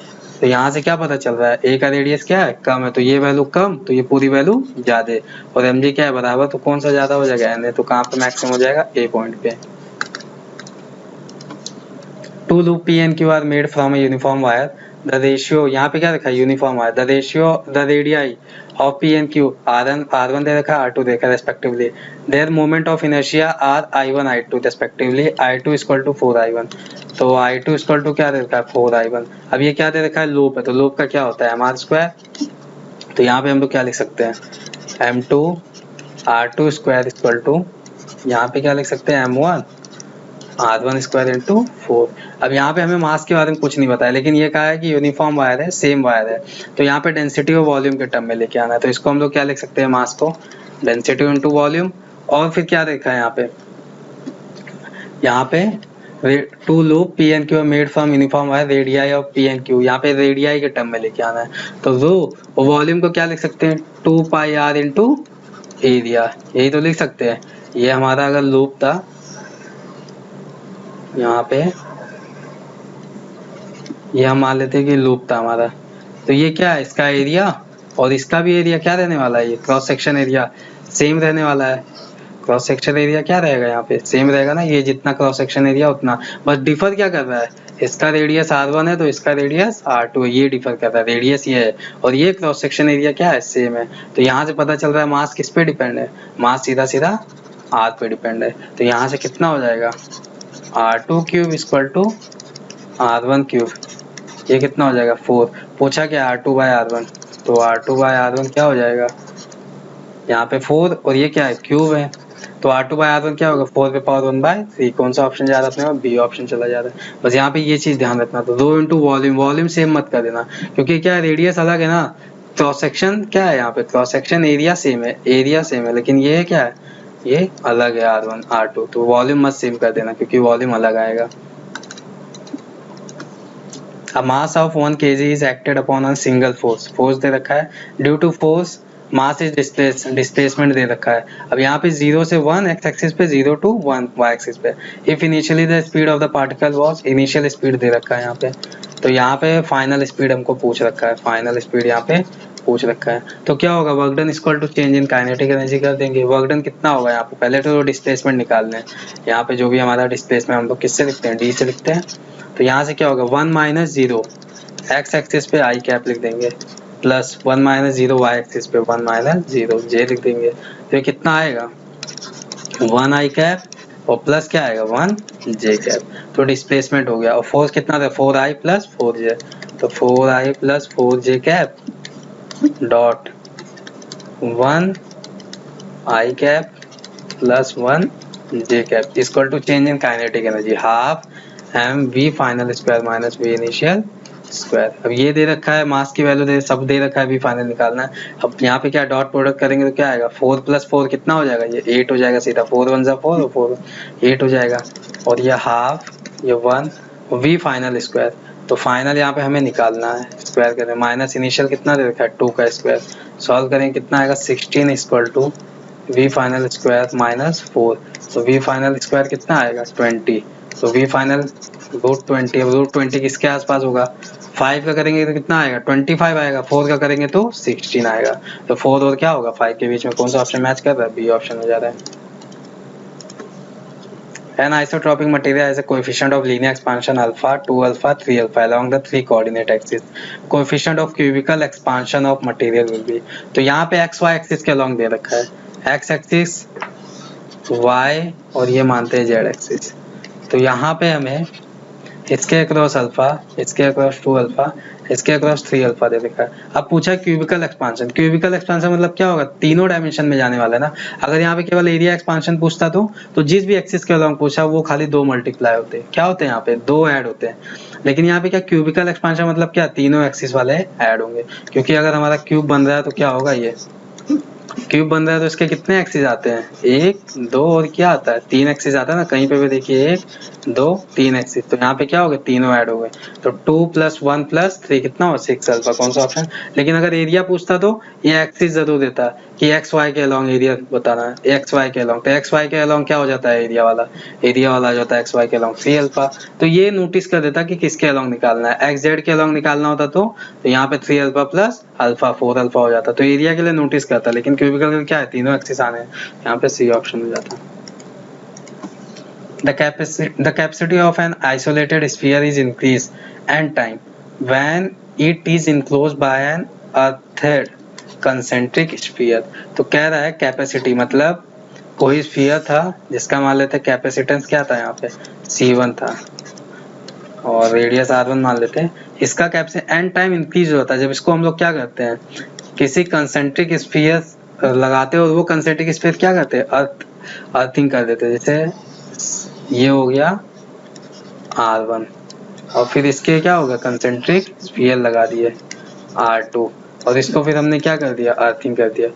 तो यहाँ से क्या पता चल रहा है ए का रेडियस क्या है कम है तो ये वैल्यू कम तो ये पूरी वैल्यू ज्यादा, और mg क्या है बराबर, तो कौन सा ज्यादा हो जाएगा n, तो कहाँ पे मैक्सिमम हो जाएगा ए पॉइंट पे। Two loop P N Q R made from a uniform wire, the ratio यहाँ पे क्या रखा है uniform wire, the ratio the radii of P N Q r1 दे रखा है r2 देखा respectively, their moment of inertia are i1 i2 respectively, i2 equal to 4i1, तो i2 इक्वल टू क्या दे रखा है 4i1। अब ये क्या दे रखा है लूप है तो लूप का क्या होता है mr², तो यहाँ पे हम लोग क्या लिख सकते हैं m2 r2 square equal to यहाँ पे क्या लिख सकते हैं m1 r1 स्क्वायर इंटू 4। अब यहाँ पे हमें मास के बारे में कुछ नहीं बताया लेकिन ये कहा है कि यूनिफॉर्म वायर है सेम वायर है, तो यहाँ पे डेंसिटी और वॉल्यूम के टर्म में लेके आना है। तो इसको हम लोग क्या लिख सकते हैं मास को डेंसिटी इंटू वॉल्यूम, और फिर क्या देखा है यहाँ पे two loop P N Q made from uniform wire radii of P N Q, यहाँ पे रेडियाई के टर्म में लेके आना है। तो रो और वॉल्यूम को क्या लिख सकते हैं 2πr इंटू एरिया, यही तो लिख सकते हैं। ये हमारा अगर लूप था यहाँ पे ये हम मान लेते हैं कि लूप था हमारा, तो ये क्या है इसका एरिया और इसका भी एरिया क्या रहने वाला है, ये क्रॉस सेक्शन एरिया सेम रहने वाला है। क्रॉस सेक्शन एरिया क्या रहेगा यहाँ पे सेम रहेगा ना, ये जितना क्रॉस सेक्शन एरिया उतना, बस डिफर क्या कर रहा है इसका रेडियस r1 है तो इसका रेडियस r2 है, ये डिफर कर रहा है रेडियस ये है और ये क्रॉस सेक्शन एरिया क्या है सेम है। तो यहाँ से पता चल रहा है मास किस पे डिपेंड है, मास सीधा सीधा r पे डिपेंड है। तो यहाँ से कितना हो जाएगा r2 cube equal to r1 cube, ये कितना हो जाएगा 4, पूछा क्या r2/r1, तो r2/r1 क्या हो जाएगा यहाँ पे 4 और ये क्या है क्यूब है, तो R2/R1 क्या होगा 4 पे पावर 1/3। कौन सा ऑप्शन जा रहा है अपने पास, बी ऑप्शन चला जा रहा है। बस यहाँ पे ये चीज ध्यान रखना। तो rho into volume, volume same मत कर देना क्योंकि क्या है रेडियस अलग है ना, क्रॉस सेक्शन क्या है यहाँ पे, क्रॉस सेक्शन एरिया सेम है, एरिया सेम है, लेकिन ये क्या है, ये अलग है R1 R2, तो वॉल्यूम मत सेम कर देना क्योंकि वॉल्यूम अलग आएगा। A mass of 1 kg is acted upon a single force, force दे रखा है, due to force mass is displacement दे रखा है। अब यहाँ पे 0 से 1 एक्स एक्सिस पे, 0 to 1 वाई एक्सिस पे। If initially the speed of the particle was, initial speed दे रखा है यहाँ पे, तो यहाँ पे फाइनल स्पीड हमको पूछ रखा है, फाइनल स्पीड यहाँ पे पूछ रखा है। तो क्या होगा, work done equal to change in kinetic energy कर देंगे। वर्क डन कितना होगा यहाँ पे, पहले तो डिस्प्लेसमेंट निकालना है। यहाँ पे जो भी हमारा डिस्प्लेसमेंट हम लोग किससे लिखते हैं, डी से लिखते हैं। तो यहाँ से क्या होगा 1 - 0 एक्स एक्सिस पे आई कैप लिख देंगे, प्लस 1 - 0 वाई एक्सिस पे 1 - 0 जे लिख देंगे। तो ये कितना आएगा 1 आई कैप और प्लस क्या आएगा 1 जे कैप। तो डिस्प्लेसमेंट हो गया। और फोर्स कितना था 4 आई प्लस 4 जे, तो 4 I plus 4 J cap dot 1 I cap plus 1 J cap equal to change in kinetic energy half M V final square minus V initial square. अब ये दे रखा है मास की वैल्यू दे, सब दे रखा है, वी फाइनल निकालना है। अब यहाँ पे क्या डॉट प्रोडक्ट करेंगे तो क्या आएगा 4 + 4 कितना हो जाएगा, ये 8 हो जाएगा सीधा, 4 × 1 = 4 और 4 8 हो जाएगा। और ये हाफ, ये 1 वी फाइनल स्क्वायर। तो फाइनल यहाँ पे हमें निकालना है, स्क्वायर करें, माइनस इनिशियल कितना दे रखा है 2 का स्क्वायर, सॉल्व करेंगे कितना आएगा 16 = वी फाइनल स्क्वायर माइनस 4। तो वी फाइनल स्क्वायर कितना आएगा 20। तो वी फाइनल √20। अब √20 किसके आसपास होगा, 5 का करेंगे तो कितना आएगा 25 आएगा, 4 का करेंगे तो 16 आएगा। तो 4 और क्या होगा 5 के बीच में कौन सा ऑप्शन मैच कर रहा है, बी ऑप्शन हो जा रहा है। An isotropic material has a coefficient of linear expansion alpha, 2 alpha, 3 alpha along the 3 coordinate axis. Coefficient of cubical expansion of material will be। तो यहाँ पे x y एक्सिस के अलॉन्ग दे रखा है, x एक्सिस y और ये मानते हैं z एक्सिस। तो यहाँ पे हमें इसके अक्रॉस अल्फा, इसके अक्रॉस 2 अल्फा, इसके अक्रॉस 3 अल्फा दे रखा है। अब पूछा क्यूबिकल एक्सपांशन, क्यूबिकल एक्सपांशन मतलब क्या होगा, तीनों डायमेंशन में जाने वाला है ना। अगर यहाँ पे केवल एरिया एक्सपांशन पूछता तो जिस भी एक्सिस के अलॉन्ग पूछा वो खाली 2 मल्टीप्लाई होते हैं, क्या होते हैं यहाँ पे 2 ऐड होते हैं। लेकिन यहाँ पे क्या क्यूबिकल एक्सपांशन मतलब क्या, तीनों एक्सिस वाले ऐड होंगे, क्योंकि अगर हमारा क्यूब बन रहा है तो क्या होगा, ये क्यूब बन रहा है तो इसके कितने एक्सिस आते हैं 1 2 और क्या आता है 3 एक्सिस आता है ना, कहीं पे भी देखिए 1 2 3 एक्सिस। तो यहाँ पे क्या हो गए, तीनों ऐड हो गए। तो 2 + 1 + 3 कितना हो 6 अल्फा, कौन सा ऑप्शन। लेकिन अगर एरिया पूछता तो ये एक्सिस जरूर देता कि एक्स वाई के अलॉन्ग एरिया बताना है, एक्स वाई के अलॉन्ग। तो एक्स वाई के अलॉन्ग क्या हो जाता है, एरिया वाला आ जाता है एक्स वाई के अलॉन्ग 3 अल्फा। तो ये नोटिस कर देता कि किसके अलॉन्ग निकालना है, एक्स जेड के अलॉन्ग निकालना होता तो यहाँ पे 3 अल्फा प्लस अल्फा 4 अल्फा हो जाता। तो एरिया के लिए नोटिस करता, लेकिन क्यूबिकल का क्या है, तीनों एक्सिस आने हैं, यहाँ पे सी ऑप्शन हो जाता। The capacity of an isolated sphere is increased and time when it is enclosed by an earthed concentric sphere। तो कह रहा है कैपेसिटी मतलब कोई स्फीयर था जिसका मान लेते हैं कैपेसिटेंस क्या था यहाँ पे C1 था और रेडियस R1 मान लेते हैं। इसका कैपेसिटी एंड टाइम इंक्रीज होता है जब इसको हम लोग क्या करते हैं, किसी कंसेंट्रिक स्फीयर लगाते हैं और वो कंसेंट्रिक स्फीयर क्या करते हैं, अर्थिंग कर देते हैं। जैसे ये हो गया R1 और फिर इसके क्या होगा कंसेंट्रिक स्फीयर लगा दिए R2 और इसको फिर हमने क्या कर दिया, अर्थिंग कर दिया।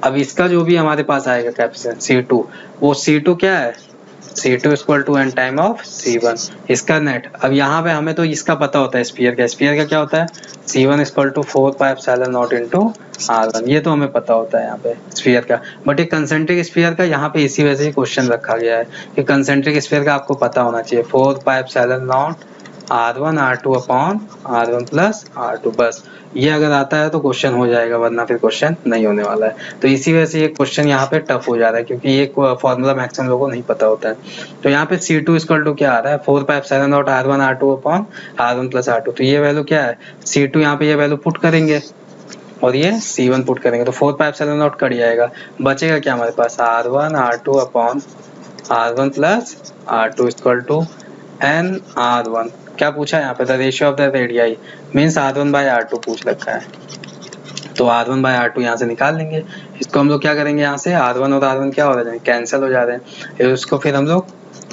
अब इसका जो भी हमारे पास आएगा कैपेसिटेंस C2, वो C2 क्या है, C2 = n time of C1 इसका नेट। अब यहाँ पे हमें तो इसका पता होता है स्फीयर का क्या होता है C1 = 4πε0 × R1, ये तो हमें पता होता है यहाँ पे स्फीयर का। बट एक कंसेंट्रिक स्फीयर का यहाँ पे इसी वजह से क्वेश्चन रखा गया है कि कंसेंट्रिक स्फीयर का आपको पता होना चाहिए 4πε0 R1 R2/R1 + R2। बस ये अगर आता है तो क्वेश्चन हो जाएगा, वरना फिर क्वेश्चन नहीं होने वाला है। तो इसी वजह से ये क्वेश्चन यहाँ पे टफ हो जा रहा है क्योंकि ये फॉर्मूला मैक्सिमम लोगों को नहीं पता होता है। तो यहाँ पे C2 = क्या आ रहा है 4πε0 R1 R2/R1 + R2। तो ये वैल्यू क्या है C2, यहाँ पे ये वैल्यू पुट करेंगे और ये C1 पुट करेंगे तो 4πε0 कट जाएगा, बचेगा क्या हमारे पास R1 R2/R1 + R2 = n R1। क्या पूछा है यहाँ पे the ratio of the radii means R1/R2 पूछ रखा है। तो R1/R2 यहाँ से निकाल लेंगे, इसको इसको हम लोग क्या करेंगे, यहाँ से R1 और R1 क्या हो रहे हैं, कैंसिल हो जा रहे हैं। उसको फिर हम लोग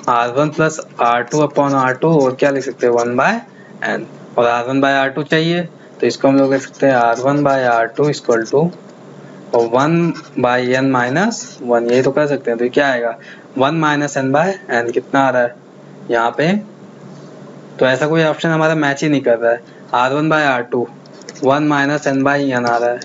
R1 plus R2 upon R2 और क्या लिख सकते हैं 1/n, और R1 बाय R2 चाहिए तो इसको हम लोग लिख सकते हैं R1 by R2 equal to 1/n minus 1, यही तो कर सकते हैं। तो क्या आएगा 1 माइनस n बाय n, कितना आ रहा है यहाँ पे, तो ऐसा कोई ऑप्शन हमारा मैच ही नहीं कर रहा है। R1 by R2 1 minus n by n आ रहा है,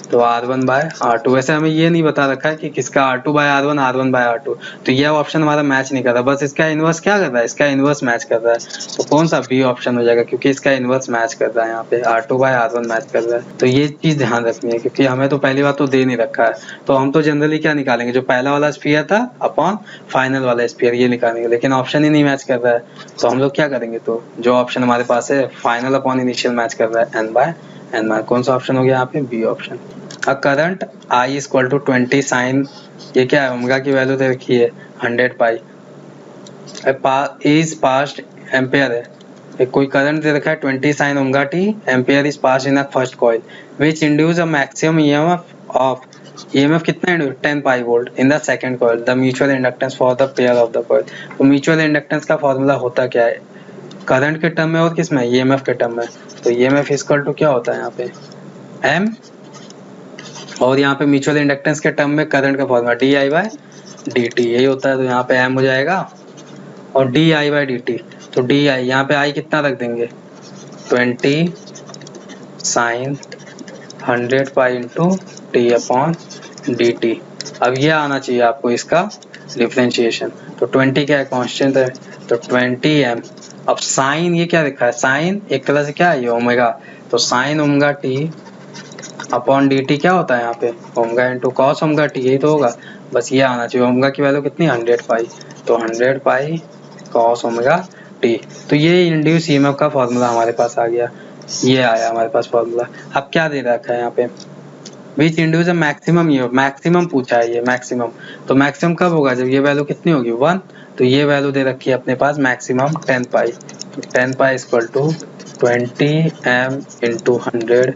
तो R1 बाय R2। वैसे हमें ये नहीं बता रखा है कि किसका R2 bye R1 R1 by R2, तो ये ऑप्शन हमारा मैच नहीं कर रहा, बस इसका इनवर्स क्या कर रहा है, इसका इनवर्स मैच कर रहा है। तो कौन सा बी ऑप्शन हो जाएगा, क्योंकि इसका इनवर्स मैच कर रहा है, यहाँ पे R2 बाय R1 मैच कर रहा है। तो ये चीज ध्यान रखनी है, क्योंकि हमें तो पहली बात तो दे नहीं रखा है, तो हम तो जनरली क्या निकालेंगे, जो पहला वाला स्फीयर था अपॉन फाइनल वाला स्फीयर, ये निकालेंगे, लेकिन ऑप्शन ही नहीं मैच कर रहा है। तो हम लोग क्या करेंगे, तो जो ऑप्शन हमारे पास है फाइनल अपॉन इनिशियल मैच कर रहा है n बाय n, कौन सा ऑप्शन हो गया यहाँ पे, B option. A current I equal to 20 sine, ये क्या है, ओमेगा की वैल्यू दे रखी है 100 पाई, इज पास्ट एम्पेयर है, एक कोई करंट दे रखा है 20 sine omega T ampere is passed in a first coil which induce a maximum EMF of, EMF कितना induce 10 pi volt in the second coil, the mutual inductance for the pair of the coil. तो म्यूचुअल इंडक्टेंस का फॉर्मूला होता क्या है, करंट के टर्म में और किस में, ईएमएफ के टर्म में। तो ईएमएफ इक्वल टू क्या होता है यहाँ पे एम, और यहाँ पे म्यूचुअल इंडक्टेंस के टर्म में करंट का formula D I by D T, यही होता है। तो यहाँ पे एम हो जाएगा और D I by D T, तो डी आई यहाँ पे आई कितना रख देंगे 20 sine 100 pi into T upon D T. अब ये आना चाहिए आपको इसका डिफरेंशिएशन, तो 20 क्या है कांस्टेंट है, तो 20 एम। अब साइन ये क्या लिखा है, साइन एक तरह से क्या है ये ओमेगा, तो sign omega T upon D T क्या होता है यहाँ पे omega into cos omega T, यही तो होगा। बस ये आना चाहिए, ओमेगा की वैल्यू कितनी 100 पाई, तो 100 पाई कॉस ओमेगा टी। तो ये इंड्यूस ईएमएफ का फॉर्मूला हमारे पास आ गया, ये आया हमारे पास फॉर्मूला। अब क्या दे रखा है यहाँ पे, विच इंड्यूस मैक्सिमम, ये मैक्सिमम पूछा है, ये मैक्सिमम, तो मैक्सिमम कब होगा जब ये वैल्यू कितनी होगी 1, तो ये वैल्यू दे रखी है अपने पास मैक्सिमम 10 पाई, तो 10 pi equal to 20 M into 100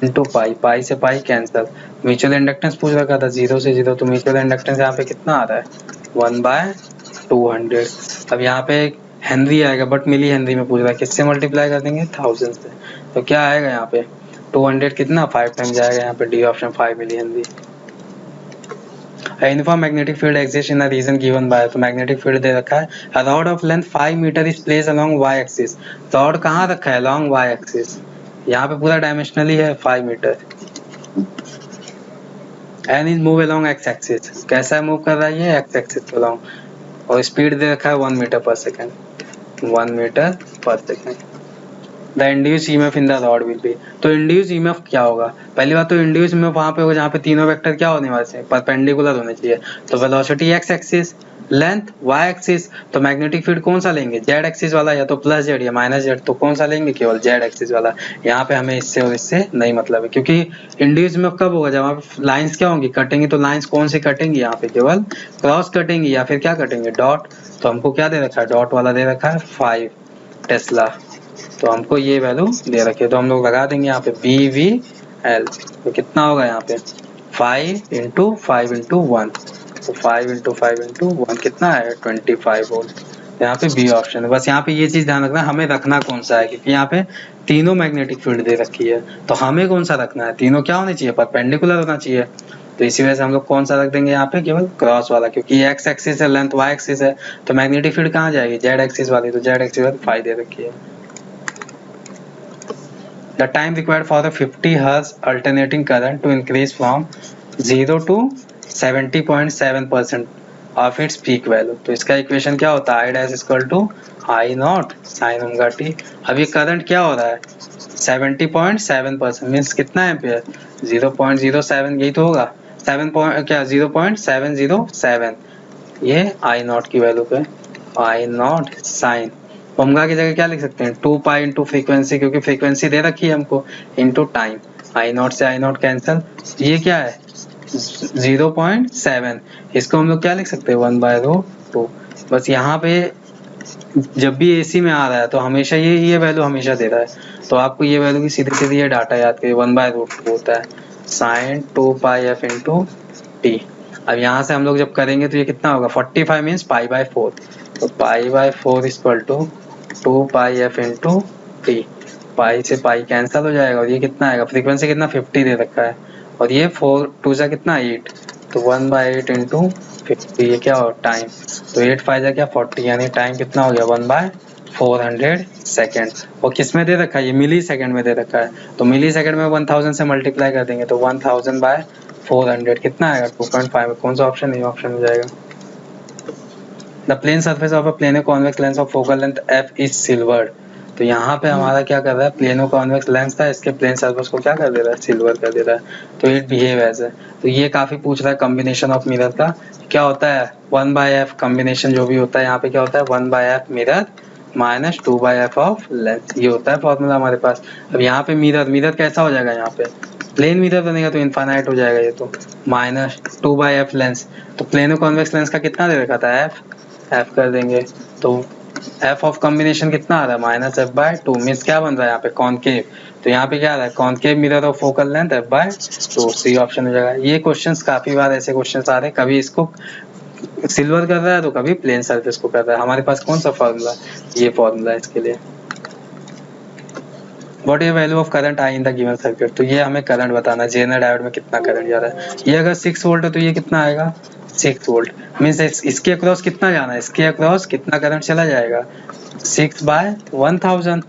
into pi, pi से पाई कैंसिल, म्यूचुअल इंडक्टेंस पूछ रखा था 0 से 0, तो म्यूचुअल इंडक्टेंस यहाँ पे कितना आ रहा है 1/200। अब यहाँ पे हेनरी आएगा, बट मिली हेनरी में पूछ रहा है, किससे मल्टीप्लाई कर देंगे 1000 से, तो क्या आएगा यहाँ पे 200 कितना 5 टाइम जाएगा, यहाँ पे D option 5 milli henry. Uniform magnetic field exist in a region given by, तो मैग्नेटिक फील्ड दे रखा है, a rod of length 5 metre is place along Y axis, rod कहाँ रखा है अलोंग वाई एक्सिस, यहाँ पे पूरा डायमेंशनली है 5 metre, and is move along X axis, कैसा मूव कर रहा है ये एक्स एक्सिस के अलोंग, और स्पीड दे रखा है 1 metre per second, 1 metre per second. The induce EMF in the rod will be, तो इंड्यूस ईएमएफ क्या होगा, पहली बात तो इंड्यूस ईएमएफ वहां पे होगा जहाँ पे तीनों वेक्टर क्या होने वाले हैं परपेंडिकुलर होने चाहिए, तो velocity X axis, length Y axis, तो मैग्नेटिक फील्ड कौन सा लेंगे जेड एक्सिस वाला, या तो प्लस जेड या माइनस जेड, तो कौन सा लेंगे केवल जेड एक्सिस वाला। यहाँ पे हमें इससे और इससे नहीं मतलब है, क्योंकि इंड्यूस ईएमएफ कब होगा जब वहाँ पे लाइंस क्या होंगी कटेंगी, तो लाइंस कौन सी कटेंगी यहाँ पे केवल क्रॉस कटेंगी या फिर क्या कटेंगे डॉट, तो हमको क्या दे रखा है डॉट वाला दे रखा है 5 टेस्ला, तो हमको ये वैल्यू दे रखी है, तो हम लोग लगा देंगे यहाँ पे बी वी एल, तो कितना होगा यहाँ पे 5 इंटू 5 इंटू 1, तो 5 इंटू 5 इंटू 1 कितना है 25 वोल्ट, यहाँ पे बी ऑप्शन है। बस यहाँ पे ये चीज ध्यान रखना हमें रखना कौन सा है, क्योंकि यहाँ पे तीनों मैग्नेटिक फील्ड दे रखी है, तो हमें कौन सा रखना है, तीनों क्या होने चाहिए परपेंडिकुलर होना चाहिए, तो इसी वजह से हम लोग कौन सा रख देंगे यहाँ पे केवल क्रॉस वाला, क्योंकि एक्स एक्सिस है लेंथ वाई एक्सिस है, तो मैग्नेटिक फील्ड कहाँ जाएगी जेड एक्सिस वाली, तो जेड एक्सिस वाली 5 दे रखी है। The time required for the 50 Hz alternating current to increase from 0 to 70.7% of its peak value, तो इसका इक्वेशन क्या होता है I dash equal to I nought sin omega t। अब ये करंट क्या हो रहा है 70.7%, मीन्स कितना एम्पियर 0.07, यही तो होगा 0.707, ये I नॉट की वैल्यू पे I नॉट साइन ओमेगा की जगह क्या लिख सकते हैं 2 पाई इंटू फ्रीक्वेंसी, क्योंकि फ्रीक्वेंसी दे रखी है हमको, इंटू टाइम, आई नॉट से आई नॉट कैंसिल, ये क्या है 0.7, इसको हम लोग क्या लिख सकते हैं 1/2। बस यहाँ पे जब भी एसी में आ रहा है तो हमेशा ये वैल्यू हमेशा दे रहा है, तो आपको ये वैल्यू की सीधी सीधी ये डाटा याद करिए 1/2 होता है sign 2 pi F into T. अब यहाँ से हम लोग जब करेंगे तो ये कितना होगा 45 मीन्स पाई बाय 4, तो pi by 4 equal to 2 pi F into T. Pi से पाई कैंसिल हो जाएगा और ये कितना आएगा, फ्रीक्वेंसी कितना 50 दे रखा है और ये 4 2 जा कितना 8, तो 1/8 इंटू 50, ये क्या हो टाइम, तो 8 5 जा क्या 40, यानी टाइम कितना हो गया 1/400 सेकेंड। और किस में दे रखा है, ये मिली सेकेंड में दे रखा है, तो मिली सेकेंड में 1000 से मल्टीप्लाई कर देंगे तो 1000/400 कितना आएगा 2.5। कौन सा ऑप्शन, ये ऑप्शन हो जाएगा। The plane surface of a plano convex lens of focal length f is silvered. तो यहाँ पे हमारा क्या कर रहा है, प्लेनो कॉन्वेक्स लेंस था, इसके प्लेन सर्फेस को क्या कर दे रहा है, सिल्वर कर दे रहा है, तो इट बिहेव एज है। तो ये काफी पूछ रहा है कॉम्बिनेशन ऑफ मिरर का क्या होता है, 1/f कॉम्बिनेशन जो भी होता है यहाँ पे क्या होता है 1/f mirror minus 2/f of length, ये होता है फॉर्मूला हमारे पास। अब यहाँ पे मिरर कैसा हो जाएगा, यहाँ पे प्लेन मिरर बनेगा तो इनफाइनाइट हो जाएगा ये, तो माइनस 2/f लेंस, तो प्लेनो कॉन्वेक्स लेंस का कितना दे रखा था f कर देंगे, तो f ऑफ कॉम्बिनेशन कितना आ रहा है -f/2 मीन्स क्या बन रहा है यहाँ पे कॉनकेव, तो यहाँ पे क्या आ रहा है concave mirror of focal length f/2, C option हो जाएगा। ये क्वेश्चंस काफी बार ऐसे क्वेश्चंस आ रहे हैं, कभी इसको सिल्वर कर रहा है तो कभी प्लेन सरफेस को कर रहा है। हमारे पास कौन सा फॉर्मूला, ये फॉर्मूला है इसके लिए। What is value of current I in the given circuit, तो ये हमें करंट बताना है, जेनर डायोड में कितना करंट जा रहा है। ये अगर 6 वोल्ट है तो ये कितना आएगा 6 वोल्ट, मीन्स इसके अक्रॉस कितना जाना है, इसके अक्रॉस कितना करंट चला जाएगा 6/1000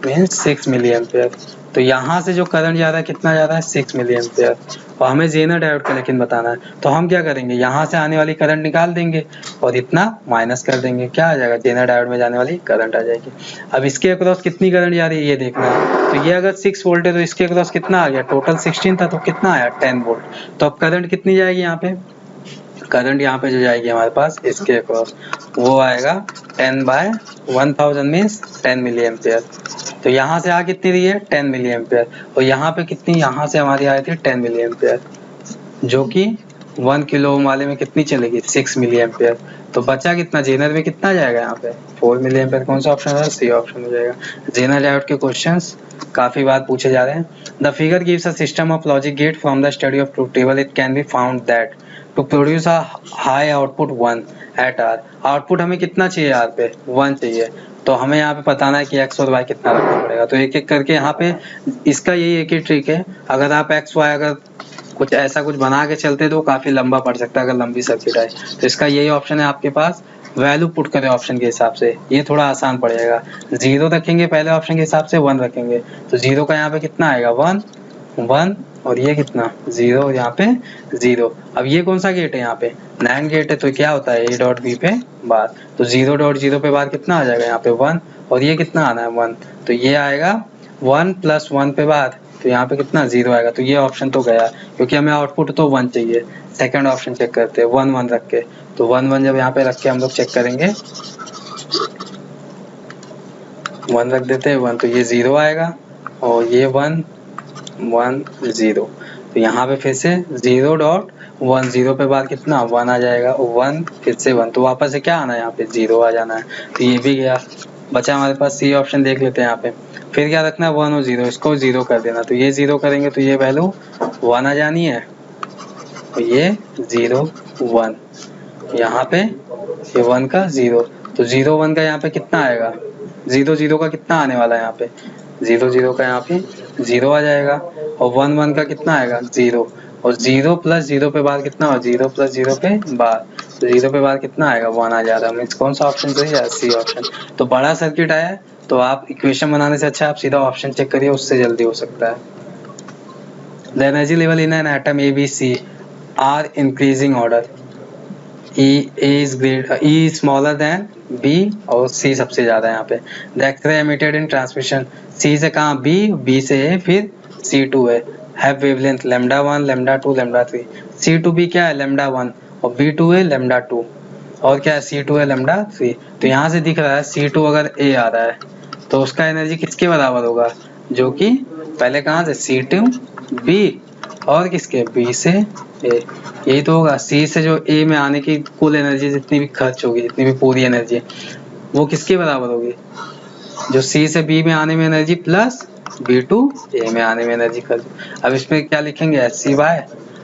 मीन्स 6 मिली एम्पेयर। तो यहाँ से जो करंट जा रहा है कितना जा रहा है 6 मिली एम्पेयर, और हमें जेनर डायोड का लेकिन बताना है, तो हम क्या करेंगे यहाँ से आने वाली करंट निकाल देंगे और इतना माइनस कर देंगे, क्या आ जाएगा जेनर डायोड में जाने वाली करंट आ जाएगी। अब इसके अक्रॉस कितनी करंट जा रही है ये देखना है, तो ये अगर 6 वोल्ट है तो इसके अक्रॉस कितना आ गया, टोटल 16 था तो कितना आया 10 वोल्ट, तो अब करंट कितनी जाएगी यहाँ पे, करंट यहाँ पे जो जाएगी हमारे पास इसके अक्रॉस वो आएगा 10/1000 मीन्स 10 मिली एम्पेयर। तो यहाँ से आ कितनी रही है 10 मिली एम्पेयर, और यहाँ पे कितनी, यहाँ से हमारी आई थी 10 मिली एम्पेयर, जो कि 1 किलो ओम वाले में कितनी चलेगी 6 मिली एम्पेयर। तो बचा कितना, जेनर में कितना जाएगा यहाँ पे 4 मिली एम्पेयर। कौन सा ऑप्शन है, सी ऑप्शन हो जाएगा। जेनर डायोड के क्वेश्चंस काफी बार पूछे जा रहे हैं। The figure gives a system of logic gate from the study of truth table it can be found that to produce a high output 1 at R, output हमें कितना चाहिए आर पे 1 चाहिए, तो हमें यहाँ पे बताना है कि x और y कितना रखना पड़ेगा। तो एक एक करके यहाँ पे इसका यही एक ही ट्रिक है, अगर आप x y अगर कुछ ऐसा कुछ बना के चलते तो काफी लंबा पड़ सकता है अगर लंबी सर्किट आए, तो इसका यही ऑप्शन है आपके पास, वैल्यू पुट करें ऑप्शन के हिसाब से, ये थोड़ा आसान पड़ेगा। 0 रखेंगे पहले ऑप्शन के हिसाब से, 1 रखेंगे तो 0 का यहाँ पे कितना आएगा 1 और ये कितना 0 और यहाँ पे 0। अब ये कौन सा गेट है, यहाँ पे नैंड गेट है, तो क्या होता है A.B पे बार, तो 0.0 पे बार कितना आ जाएगा यहाँ पे 1, और ये कितना आना है 1, तो ये आएगा 1 + 1 पे बार, तो यहाँ पे कितना 0 आएगा। तो ये ऑप्शन तो गया क्योंकि हमें आउटपुट तो 1 चाहिए। सेकंड ऑप्शन चेक करते हैं 1 1 रख के, तो 1 1 जब यहाँ पे रख के हम लोग चेक करेंगे 1 रख देते हैं 1, तो ये 0 आएगा और ये 1 1 0, तो यहाँ पे फिर से 0.1 0 पे बाद कितना 1 आ जाएगा, 1 फिर से 1, तो वापस से क्या आना है यहाँ पे 0 आ जाना है, तो ये भी गया। बचा हमारे पास सी ऑप्शन, देख लेते हैं यहाँ पे फिर क्या रखना है 1 और 0, इसको 0 कर देना, तो ये 0 करेंगे तो ये वैल्यू 1 आ जानी है, तो ये 0 1 यहाँ पे ये 1 का 0, तो 0 1 का यहाँ पे कितना आएगा 0 0 का कितना आने वाला है यहाँ पे 0 0 का यहाँ पे 0 आ जाएगा, और 1 1 का कितना आएगा 0, और 0 + 0 पे बाद कितना हो 0 + 0 पे बाद, तो 0 पे बाद कितना आएगा 1 आ जा रहा है, मीन्स कौन सा ऑप्शन सही है, सी ऑप्शन। तो बड़ा सर्किट आया तो आप इक्वेशन बनाने से अच्छा आप सीधा ऑप्शन चेक करिए, उससे जल्दी हो सकता है। The energy level in an atom A B C are increasing order, E smaller than B और C सबसे ज्यादा है यहाँ पे। The X-ray emitted in transmission, C से कहाँ B से A फिर C2 है, हैव वेवलेंथ λ1 λ2 λ3, C2B क्या है λ1 और B2 है λ2 और क्या है C2 है λ3। तो यहाँ से दिख रहा है C2 अगर A आ रहा है तो उसका एनर्जी किसके बराबर होगा, जो कि पहले कहाँ से C2B और किसके B से A, यही तो होगा। C से जो A में आने की कुल एनर्जी जितनी भी खर्च होगी, जितनी भी पूरी एनर्जी वो किसके बराबर होगी, जो सी से बी में आने में एनर्जी प्लस बी टू ए में आने में एनर्जी कर दो। अब इसमें क्या लिखेंगे एस सी वाई।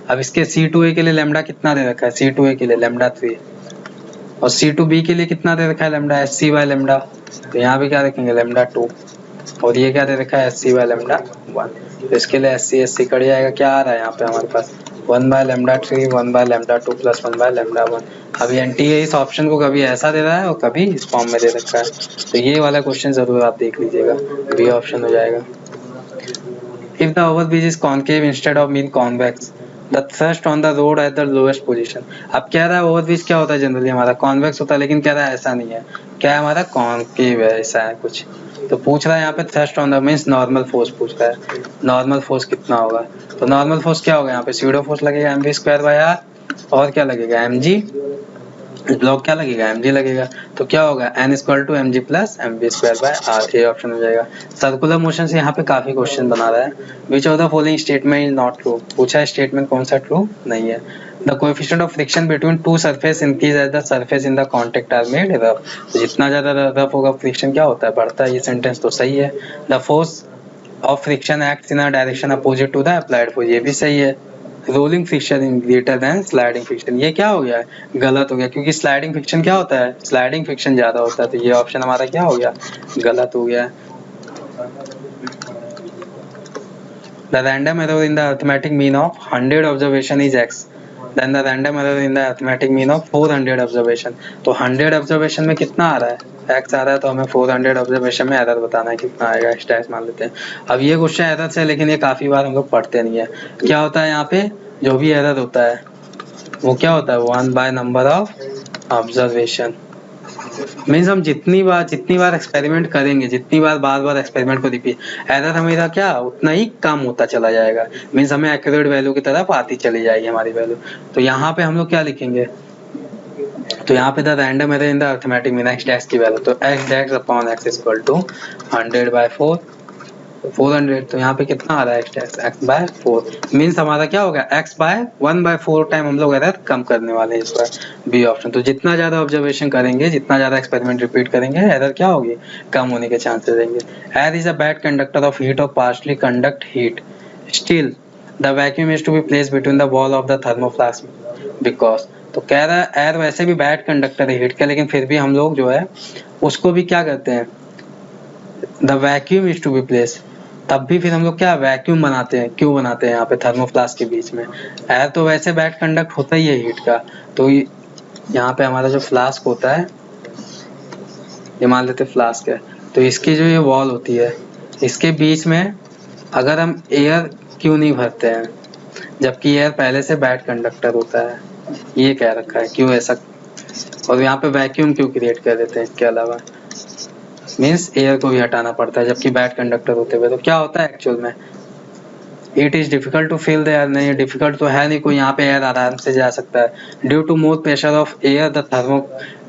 अब इसके सी टू ए के लिए लेमडा कितना दे रखा है, सी टू ए के लिए लेमडा 3 और सी टू बी के लिए कितना दे रखा है lambda S C Y lambda, तो यहाँ पे क्या रखेंगे लेमडा 2 और ये क्या दे रखा है एस सी वाई लेमडा 1। तो इसके लिए एस सी कट जाएगा, क्या आ रहा है यहाँ पे हमारे पास 1 by lambda 3 1 by lambda 2 plus 1 by lambda 1। अभी एनटीए इस ऑप्शन को कभी ऐसा दे रहा है और कभी इस फॉर्म में दे रखा है, तो ये वाला क्वेश्चन जरूर आप देख लीजिएगा, बी ऑप्शन हो जाएगा। If the overbridge is concave instead of mean convex, the thrust on the road at the lowest position। अब कह रहा है ओवरब्रिज क्या होता है जनरली हमारा कॉन्वेक्स होता है, लेकिन कह रहा है ऐसा नहीं है, क्या है हमारा कॉन्केव है, ऐसा है कुछ। तो पूछ रहा है यहाँ पे thrust on the means normal force पूछ रहा है, नॉर्मल फोर्स कितना होगा, तो नॉर्मल फोर्स क्या होगा यहाँ पे स्यूडो फोर्स लगेगा mv स्क्वायर बाय आर और क्या लगेगा mg, ब्लॉक क्या लगेगा mg लगेगा, तो क्या होगा n equal to mg plus mv square by R, ये ऑप्शन हो जाएगा। सर्कुलर मोशन से यहाँ पे काफी क्वेश्चन बना रहा है। Which of the following statement is not true, पूछा है स्टेटमेंट कौन सा ट्रू नहीं है। The coefficient of friction between two surface increase as the surface in the contact are made rough, तो जितना ज्यादा रफ होगा फ्रिक्शन क्या होता है बढ़ता है, ये सेंटेंस तो सही है। The force of friction acts in a direction opposite to the applied force, ये भी सही है। Rolling friction in greater than sliding friction, ये क्या हो गया है गलत हो गया, क्योंकि स्लाइडिंग फ्रिक्शन क्या होता है स्लाइडिंग फ्रिक्शन ज्यादा होता है, तो ये ऑप्शन हमारा क्या हो गया गलत हो गया। The random error in the arithmetic mean of 100 observation is x, then the random error in the arithmetic mean of 400 observation, तो 100 observation में कितना आ रहा है x आ रहा है, तो हमें 400 observation में एरर बताना है कितना आएगा, x मान लेते हैं। अब ये क्वेश्चन एरर से, लेकिन ये काफी बार हम लोग पढ़ते नहीं है। क्या होता है यहाँ पे जो भी एरर होता है वो क्या होता है 1 by number of observation, means हम जितनी बार एक्सपेरिमेंट करेंगे, जितनी बार एक्सपेरिमेंट को रिपीट, एरर हमें क्या उतना ही कम होता चला जाएगा, मीन्स हमें एक्यूरेट वैल्यू की तरफ आती चली जाएगी हमारी वैल्यू। तो यहाँ पे हम लोग क्या लिखेंगे, तो यहाँ पे the random error in the arithmetic mean x dash की वैल्यू, तो x dash upon x equal to 100 by 4, 400, तो यहाँ पे कितना आ रहा है x बाय 4, मीन्स हमारा क्या होगा x बाय 1 बाय 4 टाइम हम लोग एरर कम करने वाले हैं इस बार, बी ऑप्शन। तो जितना ज्यादा ऑब्जर्वेशन करेंगे, जितना ज्यादा एक्सपेरिमेंट रिपीट करेंगे, एरर क्या होगी कम होने के चांसेस रहेंगे। Air is a bad conductor of heat और partially conduct heat, still the vacuum is to be placed between the wall of the thermoflask because, तो कह रहा है एयर वैसे भी बैड कंडक्टर है हीट का, लेकिन फिर भी हम लोग जो है उसको भी क्या करते हैं the vacuum is to be placed, तब भी फिर हम लोग क्या वैक्यूम बनाते हैं, क्यों बनाते हैं यहाँ पे थर्मोफ्लास्क के बीच में, एयर तो वैसे बैड कंडक्ट होता ही है हीट का, तो यहाँ पे हमारा जो फ्लास्क होता है ये मान लेते फ्लास्क है, तो इसकी जो ये वॉल होती है इसके बीच में अगर हम एयर क्यों नहीं भरते हैं, जबकि एयर पहले से बैड कंडक्टर होता है, ये कह रखा है क्यों ऐसा, और यहाँ पे वैक्यूम क्यों क्रिएट कर देते हैं इसके अलावा, मीन्स एयर को भी हटाना पड़ता है जबकि बैड कंडक्टर होते हुए। तो क्या होता है एक्चुअल में it is difficult to feel the air, नहीं डिफिकल्ट तो है नहीं, कोई यहाँ पे एयर आराम से जा सकता है, due to more pressure of air the thermo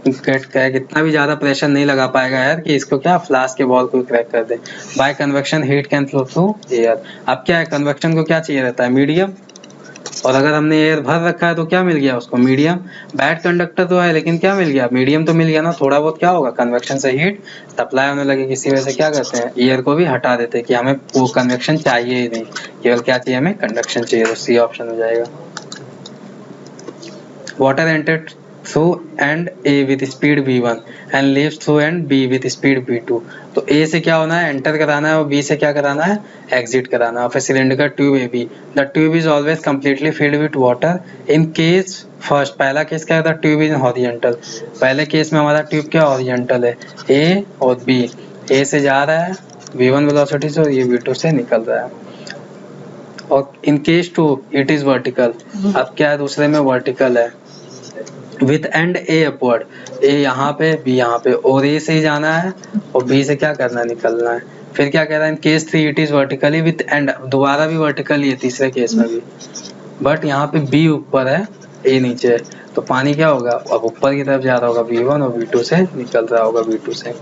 कितना भी ज्यादा प्रेशर नहीं लगा पाएगा एयर कि इसको क्या फ्लास्क के वॉल को क्रैक कर दे। By convection heat can flow through air, अब क्या है कन्वेक्शन को क्या चाहिए रहता है मीडियम, और अगर हमने एयर भर रखा है तो क्या मिल गया उसको मीडियम, बैड कंडक्टर तो है लेकिन क्या मिल गया मीडियम तो मिल गया ना, थोड़ा बहुत क्या होगा कन्वेक्शन से हीट सप्लाई होने लगेगी, इसी वजह से क्या करते हैं एयर को भी हटा देते हैं कि हमें वो कन्वेक्शन चाहिए ही नहीं, केवल क्या चाहिए हमें कंडक्शन चाहिए, तो सी ऑप्शन हो जाएगा। Water entered through and A with speed v1 and leaves through and b with speed v2, तो ए से क्या होना है एंटर कराना है और बी से क्या कराना है एग्जिट कराना है। फिर cylinder tube A B, the tube is always completely filled with water in case first, पहला केस क्या होता है ट्यूब इज हॉरिजॉन्टल, पहले केस में हमारा ट्यूब क्या हॉरिजॉन्टल है ए और बी, ए से जा रहा है v1 वेलोसिटी से और ये v2 से निकल रहा है, और in case two it is vertical, अब क्या है दूसरे में वर्टिकल है with end A upward, A यहाँ पे बी यहाँ पे, और ए से ही जाना है और बी से क्या करना है निकलना है। फिर क्या कह रहा है in case 3 it is vertically with and, दोबारा भी वर्टिकली है तीसरे केस में भी, बट यहाँ पे बी ऊपर है ए नीचे है, तो पानी क्या होगा अब ऊपर की तरफ जा रहा होगा v1 और v2 से निकल रहा होगा v2 से।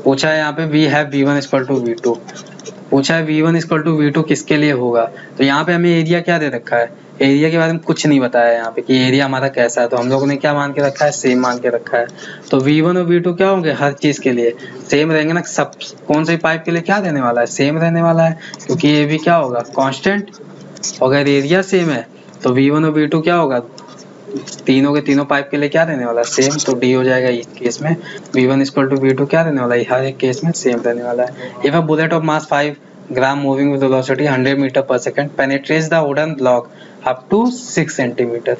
पूछा है यहाँ पे we have v1 equal to v2, पूछा है V1 इक्वल टू V2 किसके लिए होगा। तो यहाँ पे हमें एरिया क्या दे रखा है, एरिया के बारे में कुछ नहीं बताया है यहाँ पे कि एरिया हमारा कैसा है, तो हम लोगों ने क्या मान के रखा है, सेम मान के रखा है। तो V1 और V2 क्या होंगे, हर चीज के लिए सेम रहेंगे ना, सब कौन से पाइप के लिए क्या देने वाला है, सेम रहने वाला है, क्योंकि ये भी क्या होगा, कांस्टेंट। अगर एरिया सेम है तो V1 और V2 क्या होगा, तीनों के तीनों पाइप के लिए क्या रहने वाला है, सेम। तो डी हो जाएगा इस केस में। V1 इक्वल टू V2 क्या रहने वाला है, हर एक केस में सेम रहने वाला है। If a bullet of mass 5 gram moving with velocity 100 metre पर second penetrates the wooden block up to 6 centimetre,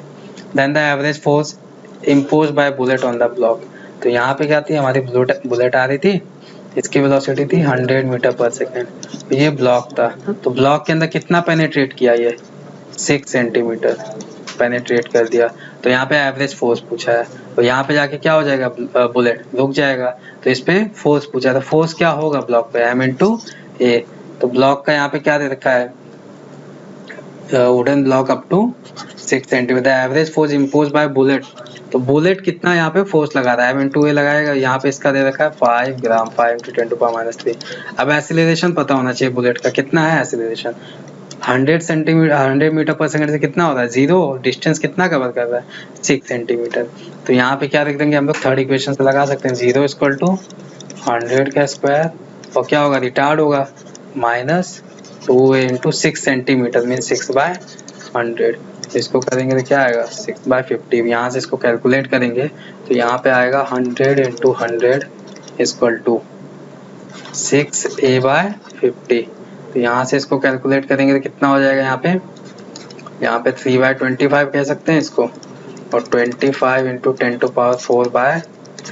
then the average force imposed by bullet on the block। तो यहाँ पे क्या थी, हमारी बुलेट आ रही थी, इसकी वेलोसिटी थी 100 मीटर पर सेकंड। ये ब्लॉक था, तो ब्लॉक के अंदर कितना पेनिट्रेट किया, ये 6 सेंटीमीटर पेनिट्रेट कर दिया। तो यहाँ पे एवरेज फोर्स पूछा है, तो यहाँ पे जाके क्या हो जाएगा, बुलेट रुक जाएगा। तो इस पे फोर्स पूछा है, तो फोर्स क्या होगा ब्लॉक पे, m इंटू ए। तो ब्लॉक का यहाँ पे क्या दे रखा है, wooden block up to 6 centimetre, average force impose by bullet. तो बुलेट कितना यहाँ पे फोर्स लगा रहा है, m इंटू ए लगाएगा। यहाँ पे इसका दे रखा है 5 ग्राम, 5 इंटू 10 टू पावर -3। अब एक्सीलरेशन पता होना चाहिए बुलेट का, कितना है एक्सीलरेशन, 100 मीटर पर सेकंड से कितना होता है, 0। डिस्टेंस कितना कवर कर रहा है, 6 सेंटीमीटर। तो यहाँ पे क्या लिख देंगे हम लोग, थर्ड इक्वेशन से लगा सकते हैं, 0 इक्वल टू 100 का स्क्वायर, और क्या होगा, रिटार्ड होगा, -2a इंटू 6 सेंटीमीटर मीन 6/100। इसको करेंगे तो क्या आएगा, 6/50। यहाँ से इसको कैलकुलेट करेंगे तो यहाँ पे आएगा 100 इंटू 100 इक्वल टू 6a/50। तो यहाँ से इसको कैलकुलेट करेंगे तो कितना हो जाएगा, यहाँ पे 3/25 कह सकते हैं इसको, और 25 into 10 to power 4/3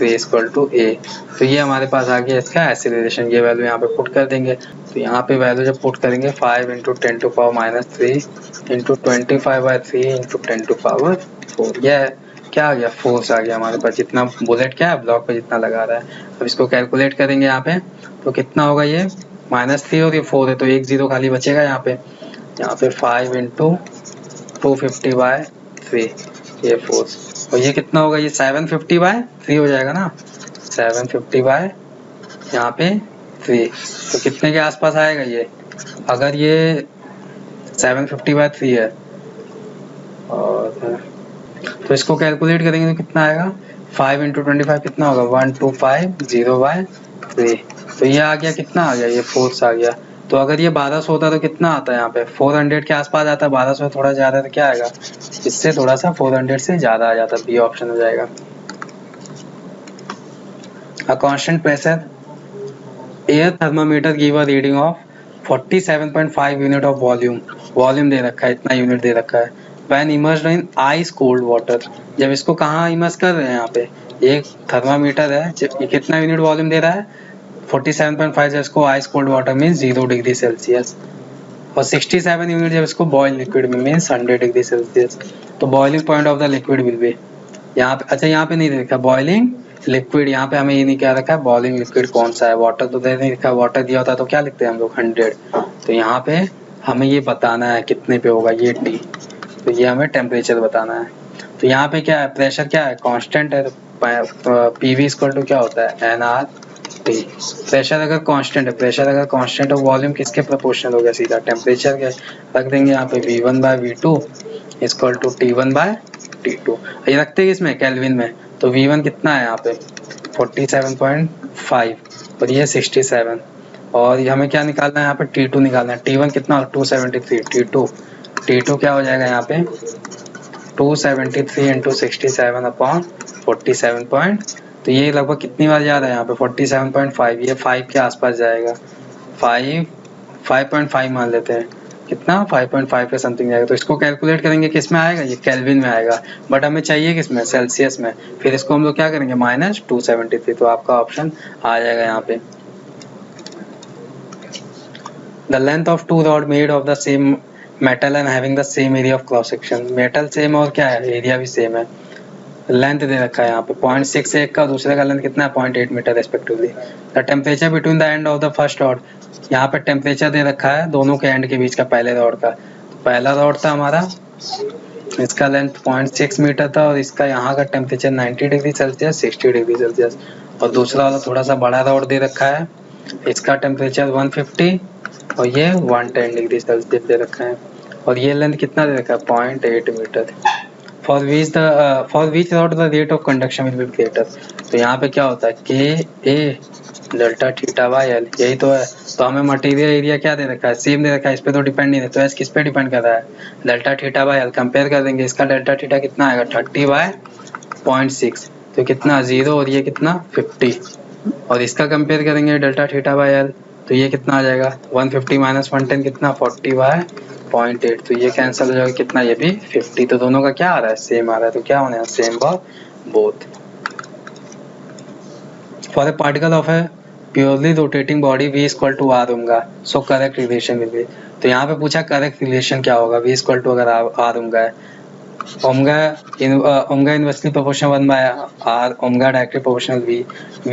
equal to a। तो ये हमारे पास आ गया इसका एक्सीलरेशन। ये वैल्यू यहाँ पे पुट कर देंगे, तो यहाँ पे वैल्यू जब पुट करेंगे 5 into 10 to power -3 into 25/3 into 10 to power 4, यह क्या आ गया, फोर्स आ गया हमारे पास, जितना बुलेट क्या है ब्लॉक पे जितना लगा रहा है। अब इसको कैलकुलेट करेंगे यहाँ पे, तो कितना होगा, ये -3 और ये 4 है, तो एक 0 खाली बचेगा यहाँ पे 5 इंटू 250/3 ये फोर्स, और ये कितना होगा, ये 750/3 हो जाएगा ना, 750 यहाँ पे 3। तो कितने के आसपास आएगा ये, अगर ये 750/3 है, और तो इसको कैलकुलेट करेंगे तो कितना आएगा, 5 इंटू 25 कितना होगा, 1250/3। तो ये आ गया, कितना आ गया, ये फोर्स आ गया। तो अगर ये 1200 होता तो कितना आता है, यहाँ पे 400 के आसपास आता है, 1200 थोड़ा ज्यादा है तो क्या आएगा, इससे थोड़ा सा 400 से ज्यादा आ जाता, बी ऑप्शन हो जाएगा। A constant pressure air thermometer give a reading of 47.5 unit of volume दे रखा है, इतना यूनिट दे रखा है। When immersed in ice cold water, जब इसको कहाँ इमर्स कर रहे हैं, यहाँ पे एक थर्मामीटर है, ये कितना यूनिट वॉल्यूम दे रहा है, 47.5। जब इसको ice cold water mean 0 degree Celsius, और 67 यूनिट जब इसको बॉयल लिक्विड में मीन 100 डिग्री सेल्सियस। तो boiling point of the liquid will be यहाँ पे, अच्छा यहाँ पे नहीं लिखा बॉइलिंग लिक्विड, यहाँ पे हमें ये नहीं क्या रखा है, बॉइलिंग लिक्विड कौन सा है, वाटर तो दे नहीं लिखा, वाटर दिया होता तो क्या लिखते हैं हम लोग 100। तो यहाँ पे हमें ये बताना है कितने पे होगा, ये T, तो ये हमें टेम्परेचर बताना है। तो यहाँ पे क्या है, प्रेशर क्या है, कांस्टेंट है, तो PV इक्वल टू क्या होता है, nRT। प्रेशर अगर कांस्टेंट है, वॉल्यूम किसके प्रोपोर्शनल हो गया, सीधा टेम्परेचर के। रख देंगे यहाँ पे V1/V2 इक्वल टू T1/T2। ये रखते हैं इसमें केल्विन में, तो V1 कितना है यहाँ पे 47.5 और ये 67, और ये हमें क्या निकालना है यहाँ पे, T2 निकालना है। T1 कितना 273, T2 क्या हो जाएगा यहाँ पे 273 इंटू 67/47 तो ये लगभग कितनी बार जा रहा है यहाँ पे 47.5, ये 5 के आसपास जाएगा, 5.5 मान लेते हैं, कितना 5.5 के समथिंग जाएगा। तो इसको कैलकुलेट करेंगे किस में आएगा, ये केल्विन में आएगा, बट हमें चाहिए किस में, सेल्सियस में। फिर इसको हम लोग क्या करेंगे -273, तो आपका ऑप्शन आ जाएगा यहाँ पे। The length of two rod made of the same metal and having the same area of cross section, metal same और क्या है, एरिया भी सेम है। लेंथ दे रखा है यहाँ पे 0.6 एक का, दूसरे का लेंथ कितना है 0.8 metre respectively. The temperature between the end of the first rod, यहाँ पे टेम्परेचर दे रखा है दोनों के एंड के बीच का, पहले रॉड का, पहला रॉड था हमारा, इसका लेंथ 0.6 मीटर था, और इसका यहाँ का temperature 90 degree Celsius 60 degree Celsius, और दूसरा वाला थोड़ा सा बड़ा रॉड दे रखा है, इसका टेम्परेचर 150 और ये 110 डिग्री सेल्सियस दे रखा है, और ये लेंथ कितना दे रखा है 0.8 metre. For which rod the rate of conduction will be greater. तो यहाँ पे क्या होता है K A delta theta by L, यही तो है। तो हमें मटेरियल एरिया क्या दे रखा है, सेम दे रखा है, इस पे तो डिपेंड नहीं है। तो एस किस पे डिपेंड कर रहा है, delta theta by L. Compare कर देंगे, इसका डेल्टा थीटा कितना आएगा 30/0.6, तो कितना 0 और ये कितना 50। और इसका कंपेयर करेंगे डेल्टा थीटा बाई एल, तो ये कितना आ जाएगा 150 माइनस 110 कितना 40/0.8, तो ये कैंसिल हो जाएगा कितना, ये भी 50। तो दोनों का क्या आ रहा है, सेम आ रहा है। तो क्या होने same for both. For a particle of a purely rotating body V equal to R होगा, so correct relation will be. तो यहाँ पे पूछा करेक्ट रिलेशन क्या होगा, V इक्वल टू अगर आर होगा है, omega inversely proportional 1/r, omega directly proportional V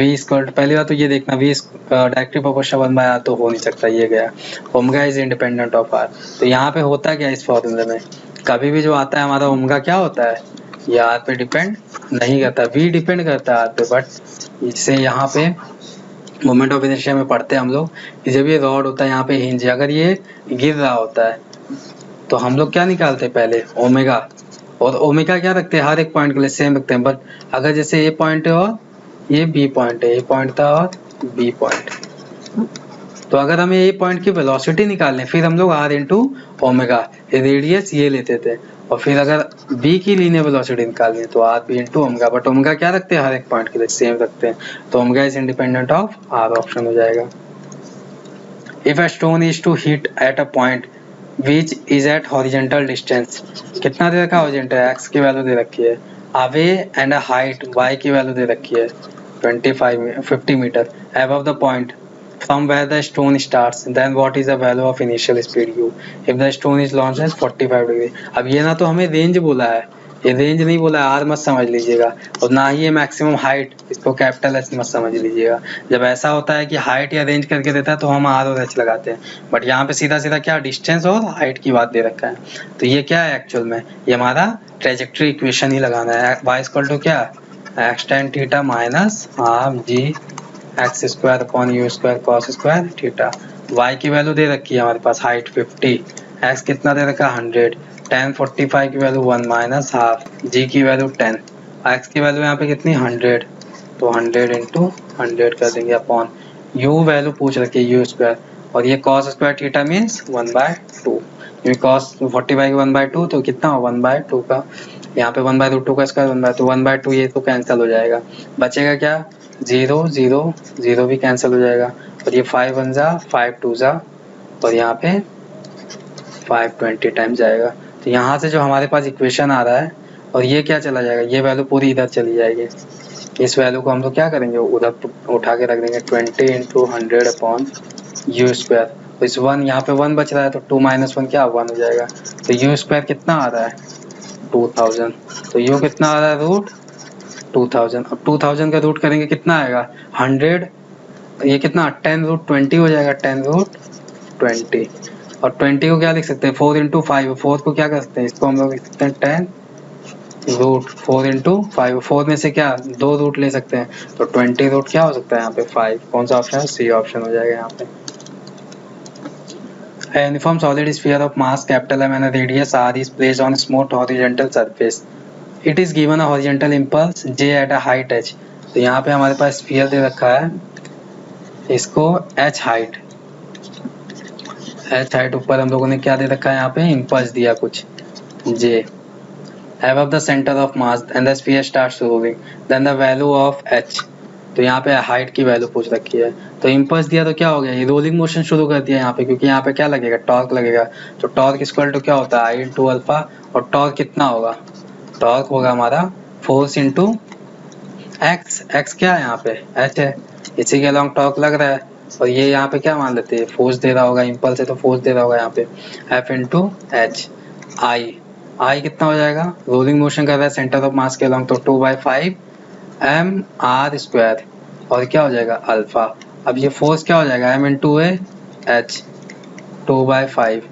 equal to, पहली बात तो ये देखना V डायरेक्टली प्रोपोर्शनल 1/r तो हो नहीं सकता, ये गया। Omega is independent of r। तो यहाँ पे होता क्या इस फॉर्मूले में, कभी भी जो आता है हमारा ओमेगा क्या होता है, ये r पे डिपेंड नहीं करता, V डिपेंड करता है r पे। बट इससे यहाँ पे मोमेंट ऑफ इनर्शिया में पढ़ते हैं हम लोग कि जब ये रॉड होता है यहाँ पे हिंज, अगर ये गिर रहा होता है तो हम लोग क्या निकालते हैं पहले ओमेगा, और ओमेगा क्या रखते हैं हर एक पॉइंट के लिए सेम रखते हैं। बट अगर जैसे ए पॉइंट है और ये बी पॉइंट है, ए पॉइंट था और बी पॉइंट, तो अगर हमें ए पॉइंट की वेलोसिटी निकालनी फिर हम लोग आर इंटू ओमेगा, रेडियस ये लेते थे, और फिर अगर बी की लीनियर वेलोसिटी निकालनी है तो R B into omega. But omega क्या रखते हैं हर एक पॉइंट के लिए सेम रखते हैं, तो omega is independent of R, option हो जाएगा। If a stone is to hit at a point which is at horizontal distance, कितना दे रखा है हॉरिजेंटल, एक्स की वैल्यू दे रखी है, away and a height Y की वैल्यू दे रखी है 50 metre above the point from where the stone starts, then what is the value of initial speed u if the stone is launched at 45 degree। अब ये ना तो हमें रेंज बोला है, ये रेंज नहीं बोला है, आर मत समझ लीजिएगा, और ना ही ये मैक्सिमम हाइट, इसको कैपिटल एस मत समझ लीजिएगा। जब ऐसा होता है कि हाइट या रेंज करके देता है तो हम आर और एच लगाते हैं, बट यहाँ पे सीधा सीधा क्या डिस्टेंस और हाइट की बात दे रखा है। तो ये क्या है एक्चुअल में, ये हमारा ट्रेजेक्ट्री इक्वेशन ही लगाना है। वाई इक्वल टू क्या, X tan theta minus half g X square upon U square cos square theta. Y की वैल्यू दे रखी है हमारे पास हाइट 50, एक्स कितना दे रखा है 100, tan 45 की वैल्यू 1 माइनस हाफ, जी की वैल्यू 10, एक्स की वैल्यू यहाँ पे कितनी 100, तो 100 इंटू 100 कर देंगे अपॉन यू वैल्यू पूछ रखी है यू स्क्वायर, और ये कॉस स्क्वायर थीटा मीन्स 1/2, क्योंकि कॉस 45 1/2 तो कितना 1/2 का, यहाँ पे 1/2 का स्क्वायर 1/2, 1/2 ये तो कैंसिल हो जाएगा, बचेगा क्या 0 0 0 भी कैंसिल हो जाएगा, और ये 5 1 जा 5 2 जा, और यहाँ पे 520 टाइम्स जाएगा। तो यहाँ से जो हमारे पास इक्वेशन आ रहा है, और ये क्या चला जाएगा, ये वैल्यू पूरी इधर चली जाएगी, इस वैल्यू को हम लोग क्या करेंगे उधर उठा के रख देंगे 20 इंटू 100 अपॉन यू स्क्वायर। तो इस 1 यहाँ पे 1 बच रहा है तो 2 माइनस 1 क्या 1 हो जाएगा। तो यू स्क्वायर कितना आ रहा है 2000, तो यू कितना आ रहा है रूट 2000। अब 2000 का रूट करेंगे कितना आएगा 100, ये कितना 10 रूट 20 हो जाएगा, 10 रूट 20, और 20 को क्या लिख सकते हैं 4 इंटू 5, 4 को क्या कर सकते हैं, इसको हम लोग लिख सकते हैं 10 रूट 4 इंटू 5, 4 में से क्या 2 रूट ले सकते हैं, तो 20 रूट क्या हो सकता है यहाँ पे 5, कौन सा ऑप्शन है सी ऑप्शन हो जाएगा यहाँ पे। A uniform solid sphere of mass capital M and a radius r is placed on a smooth horizontal surface. It is given a horizontal impulse j at a height h। तो यहाँ पे हमारे पास स्फीयर दे रखा है, इसको h हाइट ऊपर हम लोगों ने क्या दे रखा है यहाँ पे इम्पल्स दिया कुछ j above the center of mass and the sphere starts moving then the value of h। तो यहाँ पे हाइट की वैल्यू पूछ रखी है, तो इम्पल्स दिया तो क्या हो गया ये रोलिंग मोशन शुरू कर दिया यहाँ पे, क्योंकि यहाँ पे क्या लगेगा टॉर्क लगेगा, तो टॉर्क इक्वल टू क्या होता है आई इंटू अल्फा, और टॉर्क कितना होगा, टॉर्क होगा हमारा फोर्स इंटू एक्स, एक्स क्या है यहाँ पे एच है, इसी के अलॉन्ग टॉर्क लग रहा है, और ये यहाँ पे क्या मान लेते हैं फोर्स दे रहा होगा, इम्पल्स है तो फोर्स दे रहा होगा यहाँ पे एफ इंटू एच। आई कितना हो जाएगा, रोलिंग मोशन कर रहा है सेंटर ऑफ मास के अलॉन्ग, तो 2/5 एम आर स्क्वायर, और क्या हो जाएगा अल्फा। अब ये फोर्स क्या हो जाएगा M into H 2/5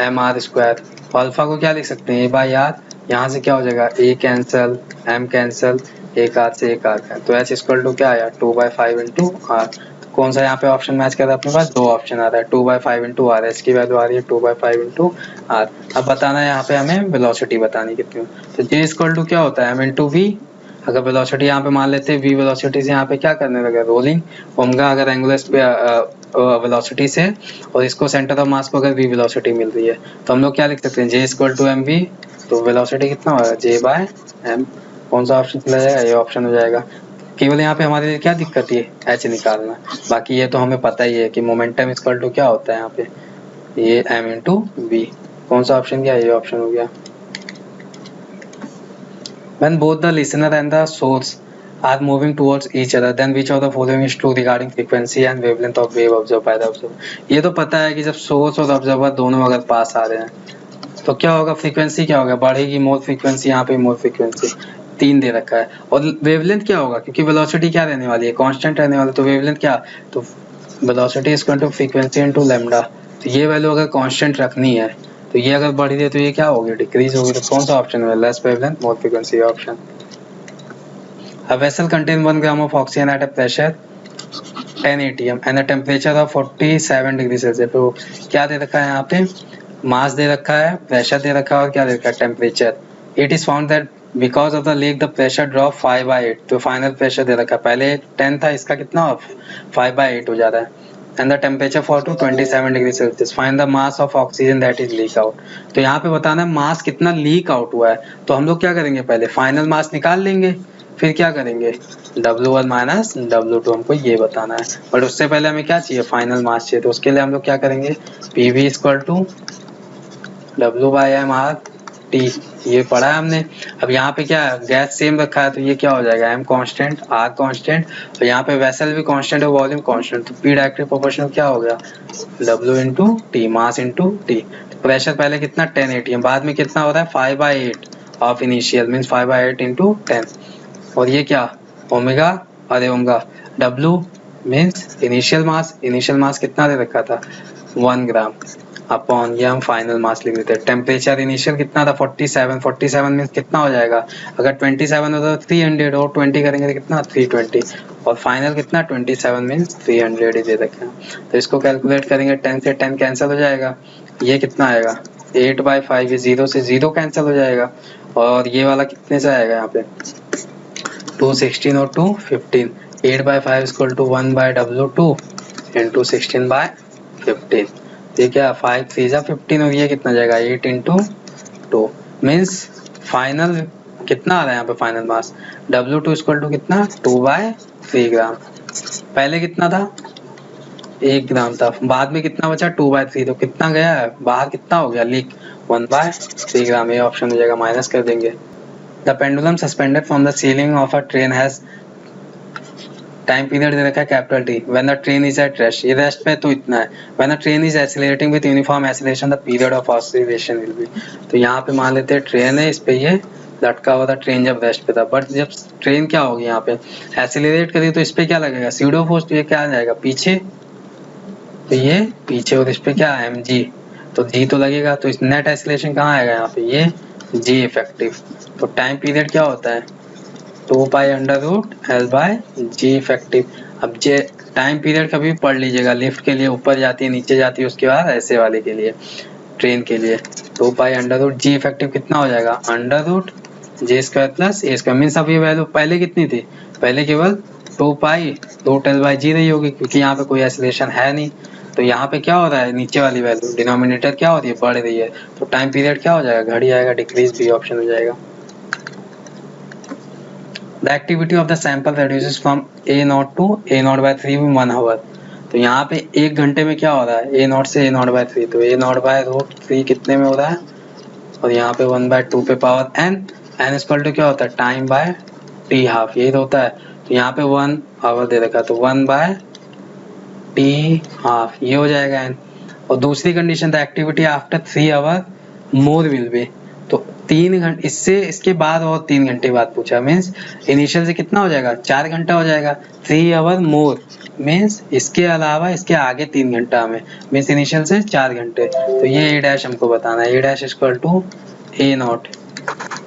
M R square, और अल्फा को क्या लिख सकते हैं ए बाई आर, यहाँ से क्या हो जाएगा ए कैंसल एम कैंसल, एक आर से एक आर का, तो एच इक्वल टू क्या आया 2/5 इंटू आर, कौन सा यहाँ पे ऑप्शन मैच कर रहा है अपने पास, 2 ऑप्शन आ रहा है, 2/5 इंटू आर, एच की वैल्यू आ रही है 2/5 इंटू आर। अब बताना है यहाँ पे हमें वेलोसिटी बतानी कितनी, तो जे इक्वल टू क्या होता है एम इंटू वी। अगर वेलोसिटी यहाँ पे मान लेते हैं वी वेलोसिटी से यहाँ पे क्या करने लगा रोलिंग होगा अगर एंगुलर वेलोसिटी से, और इसको सेंटर ऑफ मास को अगर वी वेलोसिटी मिल रही है तो हम लोग क्या लिख सकते हैं J equal to M we. तो वेलोसिटी कितना होगा जे बाय एम। कौन सा ऑप्शन चला जाएगा, ये ऑप्शन हो जाएगा। केवल यहाँ पे हमारे लिए क्या दिक्कत है एच निकालना, बाकी ये तो हमें पता ही है कि मोमेंटम इक्वल टू क्या होता है यहाँ पे ये एम इंटू वी। कौन सा ऑप्शन क्या है, ये ऑप्शन हो गया। When both the listener and the source are moving towards each other, then which of the following is true regarding frequency and wavelength of wave observed by the observer? ये तो पता है कि जब सोर्स और ऑब्जर्वर दोनों अगर पास आ रहे हैं तो क्या होगा, फ्रीक्वेंसी क्या होगा, बढ़ेगी मोर फ्रीक्वेंसी, यहाँ पे मोर फ्रीक्वेंसी 3 दे रखा है। और वेवलेंथ क्या होगा, क्योंकि वेलोसिटी क्या रहने वाली है, कांस्टेंट रहने वाली, तो वेवलेंथ क्या, तो velocity is equal to frequency into lambda. तो ये वैल्यू अगर कांस्टेंट रखनी है तो ये अगर बढ़ रही है तो ये क्या होगी, डिक्रीज होगी। तो कौन सा ऑप्शन है, less wavelength more frequency option. A vessel contain 1 gram of oxygen at a pressure 10 atm and a temperature of 47 degree Celsius. तो क्या दे रखा है यहाँ पे, मास दे रखा है, प्रेशर दे रखा है और क्या दे रखा है, temperature. It is found that because of the leak the pressure drop 5/8। तो फाइनल प्रेशर दे रखा है, पहले 10 था, इसका कितना 5/8 हो जा रहा है। And the temperature for two 27 degree Celsius. Find the mass of oxygen that is leak out. तो यहाँ पे बताना है मास कितना लीक आउट हुआ है। तो हम लोग क्या करेंगे, पहले फाइनल मास निकाल लेंगे, फिर क्या करेंगे W1 माइनस W2, हमको ये बताना है। बट उससे पहले हमें क्या चाहिए, फाइनल मास चाहिए। तो उसके लिए हम लोग क्या करेंगे, PV इक्वल टू W/m/T, ये पढ़ा है हमने। अब यहाँ पे क्या है, गैस सेम रखा है तो ये क्या हो जाएगा, M कांस्टेंट R कांस्टेंट, और यहाँ पे वेसल भी कांस्टेंट है, वॉल्यूम कांस्टेंट, तो P डायरेक्टली प्रोपोर्शनल क्या हो गया W into T, mass into T. Pressure पहले कितना 10 atm, बाद में कितना हो रहा है 5/8 ऑफ इनिशियल, मीन्स 5/8 इंटू 10। और ये क्या ओमेगा, अरे omega W means initial mass कितना दे रखा था 1 ग्राम अपॉन, ये हम फाइनल मास लिख देते हैं। टेम्परेचर इनिशियल कितना था 47 मीन्स कितना हो जाएगा, अगर 27 होता तो 300 और 20 करेंगे तो कितना 320, और फाइनल कितना 27 मीन्स 300 ही दे रखे हैं। तो इसको कैलकुलेट करेंगे, 10 से 10 कैंसिल हो जाएगा, ये कितना आएगा 8/5, ये 0 से 0 कैंसिल हो जाएगा, और ये वाला कितने से आएगा यहाँ पे 216 और 215। 8/5 इक्वल टू 1/W2 इंटू 16/15। ये क्या 5 3 जा 15, और ये कितना जाएगा 8 इंटू 2, मीन्स फाइनल कितना आ रहा है यहाँ पे final mass W2 equal to कितना 2/3 ग्राम। पहले कितना था 1 ग्राम था, बाद में कितना बचा 2/3, तो कितना गया है बाहर, कितना हो गया लीक 1/3 ग्राम। ये ऑप्शन हो जाएगा, माइनस कर देंगे। The pendulum suspended from the ceiling of a train has time period दे रखा है capital T when the train is at rest, ये रेस्ट पे तो इतना है। when the train is accelerating with uniform acceleration the period of oscillation will be। तो यहाँ पे मान लेते हैं ट्रेन है, इस पे ये लटका हुआ था, ट्रेन जब रेस्ट पे था, बट जब ट्रेन क्या होगी यहाँ पे एक्सेलरेट करी तो इस पे क्या लगेगा स्यूडो फोर्स, तो ये क्या आ जाएगा पीछे, तो ये पीछे, और इस पे क्या है mg, तो g तो लगेगा, तो इस नेट एक्सेलरेशन कहाँ आएगा यहाँ पे ये g इफेक्टिव। तो टाइम पीरियड क्या होता है 2π√L/g इफेक्टिव। अब जे टाइम पीरियड कभी पढ़ लीजिएगा, लिफ्ट के लिए ऊपर जाती है नीचे जाती है, उसके बाद ऐसे वाले के लिए ट्रेन के लिए 2π√g इफेक्टिव कितना हो जाएगा √j² प्लस a², मीन्स अब ये वैल्यू पहले कितनी थी, पहले केवल 2π√L/g रही होगी, क्योंकि यहाँ पे कोई एक्सेलरेशन है नहीं। तो यहाँ पे क्या हो रहा है, नीचे वाली वैल्यू डिनोमिनेटर क्या हो रही है, बढ़ रही है, तो टाइम पीरियड क्या हो जाएगा, घड़ी आएगा, डिक्रीज भी ऑप्शन हो जाएगा। The activity of the sample reduces from A0 to A0/3 in 1 hour। तो यहाँ पे 1 घंटे में क्या हो रहा है A0 से A0/3, तो A0/3 कितने में हो रहा है, और यहाँ पे 1/2 पे पावर n इक्वल टू क्या होता है टाइम बाय t हाफ, यही तो होता है। तो यहाँ पे 1 आवर दे रखा है, तो 1/t हाफ ये हो जाएगा n। और दूसरी condition the activity after 3 hour more will be, तो 3 घंटे इससे इसके बाद और 3 घंटे बाद पूछा, मीन्स इनिशियल से कितना हो जाएगा 4 घंटा हो जाएगा, 3 आवर मोर मीन्स इसके अलावा इसके आगे 3 घंटा में, मीन्स इनिशियल से 4 घंटे। तो ये A डैश हमको बताना है, A dash equal to A0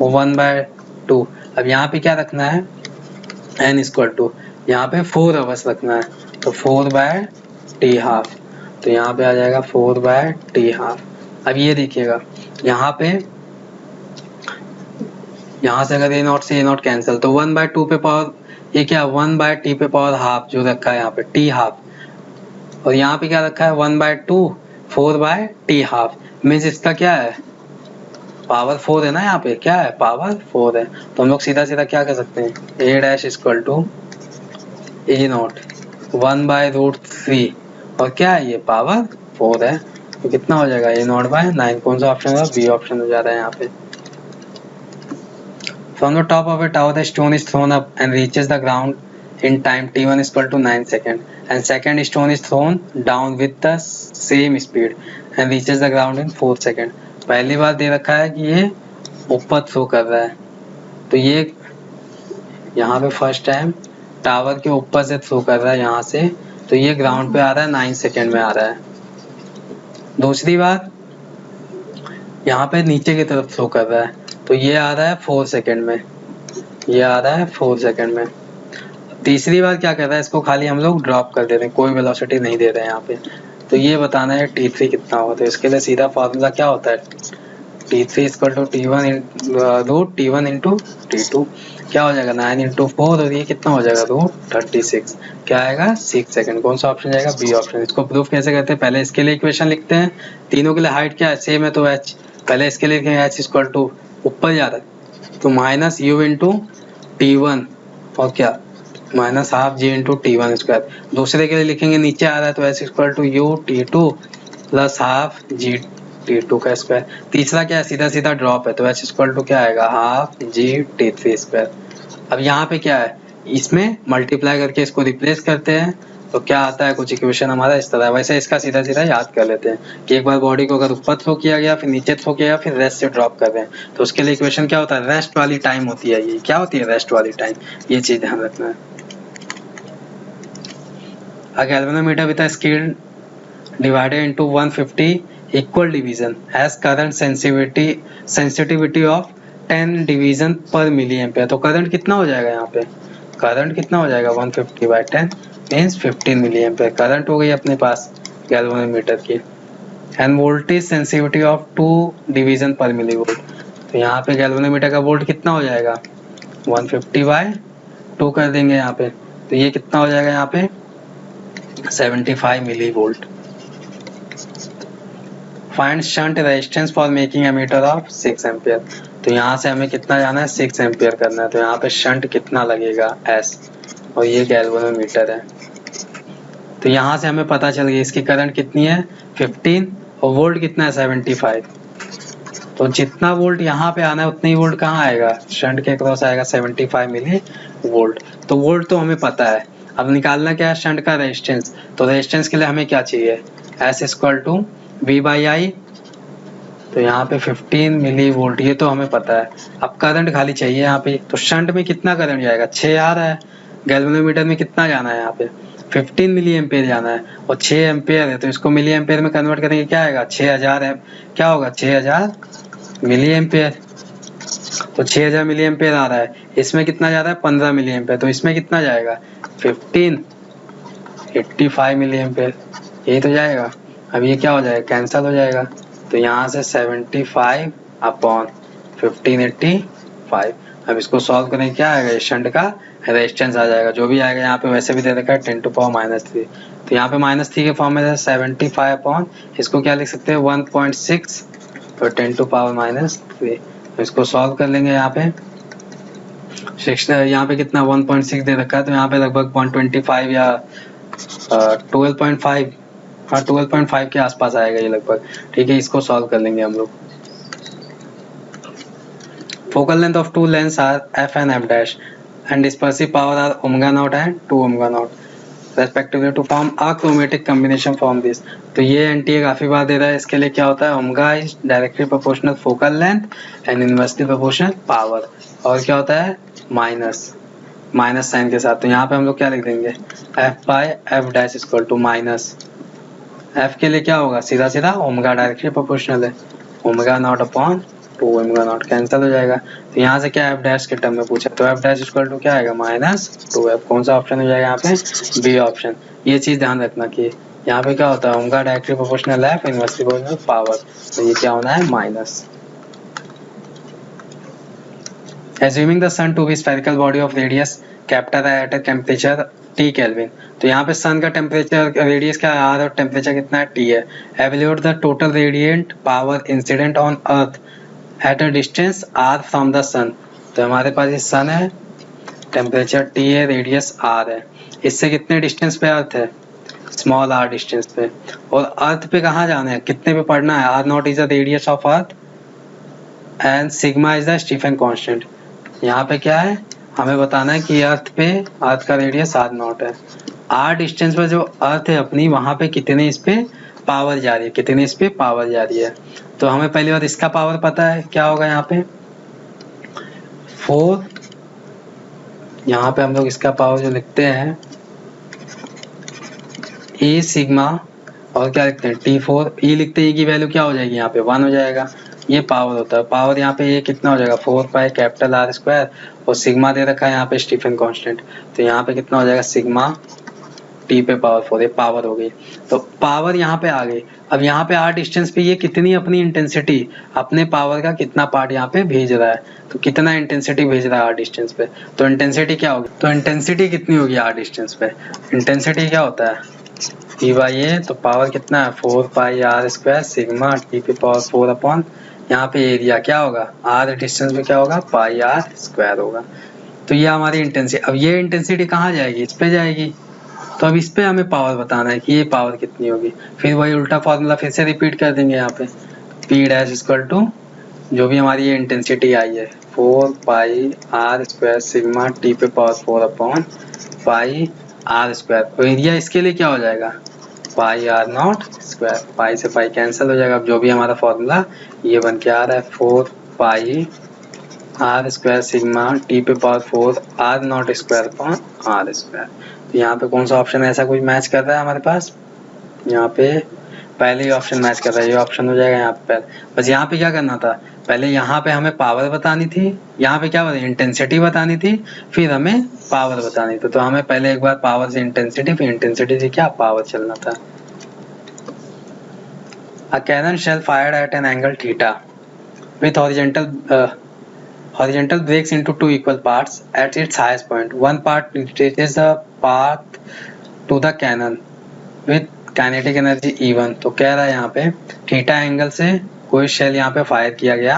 1/2। अब यहाँ पे क्या रखना है n इक्वल टू यहाँ पे 4 आवर्स रखना है, तो 4/t½ तो यहाँ पे आ जाएगा 4/t½ अब ये देखिएगा यहाँ पे, यहाँ से अगर a0 से a0 कैंसिल तो 1/2 पे पावर, ये क्या 1/t पे पावर हाफ जो रखा है यहाँ पे t½ और यहाँ पे क्या रखा है 1/2 4/t½ मीन्स इसका क्या है पावर 4 है ना, यहाँ पे क्या है पावर 4 है। तो हम लोग सीधा सीधा क्या कर सकते हैं a' = a0 1/√3 और क्या है ये पावर 4 है तो कितना हो जाएगा a0/9। कौन सा ऑप्शन होगा, बी ऑप्शन हो जा रहा है यहाँ पे। From the top of a tower, the stone is thrown up and reaches the ground in time t1 = 9 seconds, and second stone is thrown down with the same speed and reaches the ground in 4 seconds. पहली बार दे रखा है कि ये ऊपर थ्रो कर रहा है, तो ये यहाँ पे फर्स्ट टाइम टावर के ऊपर से थ्रो कर रहा है यहाँ से, तो ये ग्राउंड पे आ रहा है 9 सेकेंड में आ रहा है। दूसरी बार यहाँ पे नीचे की तरफ थ्रो कर रहा है, तो ये आ रहा है 4 सेकेंड में, ये आ रहा है 4 सेकेंड में। तीसरी बार क्या कर रहा है, इसको खाली हम लोग ड्रॉप कर दे रहे हैं, कोई वेलोसिटी नहीं दे रहे हैं यहाँ पे। तो ये बताना है t3 कितना होगा, तो इसके लिए सीधा फार्मूला क्या होता है t3 = t1 × t2 क्या हो जाएगा 9 × 4 और ये कितना हो जाएगा √36 क्या आएगा 6 सेकंड। कौन सा ऑप्शन जाएगा बी ऑप्शन। इसको प्रूफ कैसे करते हैं, पहले इसके लिए इक्वेशन लिखते हैं, तीनों के लिए हाइट क्या है सेम है तो h, पहले इसके लिए लिखेंगे h = ऊपर जा रहा है तो -u × t1 और क्या -12 g × t1²। दूसरे के लिए लिखेंगे नीचे आ रहा है तो h = u t2 + ½ g t2²। तीसरा क्या है सीधा सीधा ड्रॉप है तो h = क्या आएगा ½ g t3²। अब यहाँ पे क्या है, इसमें मल्टीप्लाई करके इसको रिप्लेस करते हैं तो क्या आता है कुछ इक्वेशन हमारा इस तरह। वैसे इसका सीधा सीधा याद कर लेते हैं कि एक बार बॉडी को अगर ऊपर थ्रो किया गया फिर नीचे थ्रो किया गया फिर रेस्ट से ड्रॉप कर रहे हैं तो उसके लिए इक्वेशन क्या होता है रेस्ट वाली टाइम होती है। ये क्या होती है रेस्ट वाली टाइम, ये चीज ध्यान रखना है। A galvanometer with a scale divided into 150 equal division has current sensitivity of 10 division per milliampere। तो करंट कितना हो जाएगा यहाँ पे, करंट कितना हो जाएगा 150/10 मीन्स 15 मिलीएम्पेयर करंट हो गई अपने पास गैल्वेनोमीटर की। End voltage sensitivity of 2 division पर मिलीवोल्ट, तो यहाँ पे गैल्वेनोमीटर का वोल्ट कितना हो जाएगा 150/2 कर देंगे यहाँ पे, तो ये कितना हो जाएगा यहाँ पे 75 millivolt. Find shunt resistance for making ammeter of 6 ampere, तो यहाँ से हमें कितना जाना है 6 एम्पियर करना है, तो यहाँ पे शंट कितना लगेगा S और ये गैल्वेनोमीटर है। तो यहाँ से हमें पता चल गया इसकी करंट कितनी है 15 और वोल्ट कितना है 75। तो जितना वोल्ट यहाँ पे आना है उतना ही वोल्ट कहाँ आएगा शंट के क्रॉस आएगा 75 मिली वोल्ट। तो वोल्ट तो हमें पता है, अब निकालना क्या है शंट का रेजिस्टेंस। तो रेजिस्टेंस के लिए हमें क्या चाहिए S = V/I, तो यहाँ पे 15 मिली वोल्ट ये तो हमें पता है। अब करंट खाली चाहिए यहाँ पे, तो शंट में कितना करंट जाएगा 6 आ रहा है, गैल्वेनोमीटर में कितना जाना है यहाँ पे 15 मिली एम्पेयर जाना है और 6 एम्पेयर है तो इसको मिली एम्पेयर में कन्वर्ट करेंगे क्या आएगा 6000 है, क्या होगा 6000 मिली एम्पेयर। तो 6000 मिली एम्पेयर आ रहा है, इसमें कितना जा रहा है 15 मिली एम्पेयर, तो इसमें कितना जाएगा 85 मिली एम्पेयर, यही तो जाएगा। अब ये क्या हो जाएगा कैंसिल हो जाएगा, तो यहाँ से 75/1585। अब इसको सॉल्व करें क्या आएगा शंट का रेजिस्टेंस आ जाएगा, जो भी आएगा यहाँ पे वैसे भी दे रखा है 10⁻³ तो यहाँ पे -3 के फॉर्म में 75 इसको क्या लिख सकते हैं 1.6 तो 10⁻³ इसको सॉल्व कर लेंगे। यहाँ पे 6 यहाँ पे कितना 1.6 दे रखा है तो यहाँ पे लगभग 125 या 12.5 हाँ 12.5 के आसपास आएगा ये लगभग, ठीक है। इसको सॉल्व कर लेंगे हम लोग। Focal length of 2 lens are f and f' and dispersive power are ω0 and 2ω0 respectively to form a chromatic combination from this। तो ये NTA काफी बार दे रहा है, इसके लिए क्या होता है omega is directly proportional focal length and inversely proportional power, और क्या होता है माइनस साइन के साथ। तो यहाँ पे हम लोग क्या लिख देंगे f/f' = माइनस f के लिए क्या होगा सीधा सीधा ओमेगा डायरेक्टली प्रोपोर्शनल है ω0/2 2 ओमेगा नॉट कैंसिल हो जाएगा। तो यहाँ से क्या एफ डैश के टर्म में पूछा, तो एफ डैश इक्वल टू क्या आएगा -2f। कौन सा ऑप्शन हो जाएगा यहाँ पे, बी ऑप्शन। ये चीज ध्यान रखना कि यहाँ पे क्या होता है, ओमेगा डायरेक्टली प्रोपोर्शनल है, इनवर्सली प्रोपोर्शनल पावर, तो ये क्या होना है minus. Assuming the sun to be spherical body of radius capital at a temperature T Kelvin, तो यहाँ पे सन का टेम्परेचर रेडियस क्या है R और टेम्परेचर कितना है T है। Evaluate the total radiant power incident on earth at a distance R from the sun, तो हमारे पास ये सन है, टेम्परेचर T है, रेडियस R है, इससे कितने डिस्टेंस पे अर्थ है, स्मॉल r डिस्टेंस पे, और अर्थ पे कहाँ जाना है, कितने पे पढ़ना है, R0 is the radius of earth and sigma is the Stephen constant। यहाँ पे क्या है, हमें बताना है कि अर्थ का रेडियस R0 है, r डिस्टेंस पर जो अर्थ है अपनी, वहां पे कितने इस पे पावर जा रही है, तो हमें पहली बार इसका पावर पता है, क्या होगा यहाँ पे 4, यहाँ पे हम लोग इसका पावर जो लिखते हैं E सिग्मा, और क्या लिखते हैं T4, E लिखते हैं, E की वैल्यू क्या हो जाएगी यहाँ पे 1 हो जाएगा, ये पावर होता है। पावर यहाँ पे ये कितना हो जाएगा 4 पाई कैपिटल R स्क्वायर, और सिग्मा दे रखा है यहाँ पे स्टीफन कांस्टेंट, तो यहाँ पे कितना हो जाएगा सिग्मा T पे पावर 4, ये पावर हो गई। तो पावर यहाँ पे आ गई। अब यहाँ पे R डिस्टेंस पे ये कितनी अपनी इंटेंसिटी, अपने पावर का कितना पार्ट यहाँ पे भेज रहा है, तो कितना इंटेंसिटी भेज रहा है R डिस्टेंस पे, तो इंटेंसिटी क्या होगी, तो इंटेंसिटी कितनी होगी R डिस्टेंस पे, इंटेंसिटी क्या होता है E बाई ए, तो पावर कितना है 4 पाई R स्क्वायर सिग्मा T पे पावर 4 अपॉन, यहाँ पे एरिया क्या होगा R डिस्टेंस पे क्या होगा पाई R स्क्वायर होगा। तो ये हमारी इंटेंसिटी, अब ये इंटेंसिटी कहाँ जाएगी, इस पे जाएगी, तो अब इस पे हमें पावर बताना है कि ये पावर कितनी होगी। फिर वही उल्टा फॉर्मूला फिर से रिपीट कर देंगे यहाँ पे, P डैश इक्वल टू जो भी हमारी ये इंटेंसिटी आई है 4 पाई R स्क्वायर सिग्मा T पे power 4 upon pi R square, तो एरिया इसके लिए क्या हो जाएगा पाई R0 स्क्वायर, पाई से पाई कैंसिल हो जाएगा। अब जो भी हमारा फॉर्मूला ये बन के आ रहा है 4 पाई R स्क्वायर सिग्मा T पे power 4 R0 square upon R square. तो यहाँ पे कौन सा ऑप्शन ऐसा कुछ मैच कर रहा है हमारे पास, यहाँ पे पहले ही ऑप्शन मैच कर रहा है, ये ऑप्शन हो जाएगा यहाँ पे। बस यहाँ पे क्या करना था, पहले यहाँ पे हमें पावर बतानी थी, यहाँ पे क्या बतानी इंटेंसिटी बतानी थी, फिर हमें पावर बतानी थी, तो हमें पहले एक बार पावर से इंटेंसिटी, फिर इंटेंसिटी से क्या पावर चलना था। A cannon shell fired at an angle theta with horizontal breaks into two equal parts at its highest point. One part retraces the path to the cannon with kinetic energy E1। तो कह रहा है यहाँ पे थीटा एंगल से कोई शेल यहाँ पे फायर किया गया,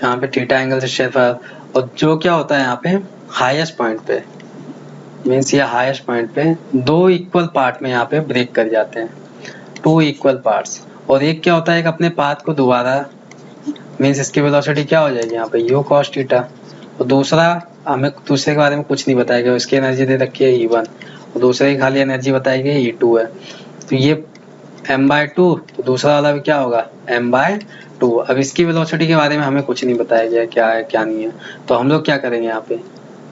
यहाँ पे थीटा एंगल से शेल फायर, और जो क्या होता है यहाँ पे हाईएस्ट पॉइंट पे, मीन्स ये हाईएस्ट पॉइंट पे दो इक्वल पार्ट में यहाँ पे ब्रेक कर जाते हैं, 2 इक्वल पार्ट्स, और एक क्या होता है एक अपने पाथ को दोबारा, मीन्स इसकी वेलोसिटी क्या हो जाएगी यहाँ पे u cos थीटा, और दूसरा हमें दूसरे के बारे में कुछ नहीं बताया गया, उसकी एनर्जी दे रखी है E1, और दूसरे की खाली एनर्जी बताई गई E2 है, तो ये m/2, तो दूसरा वाला भी क्या होगा m/2। अब इसकी वेलोसिटी के बारे में हमें कुछ नहीं बताया गया क्या है क्या नहीं है, तो हम लोग क्या करेंगे यहाँ पे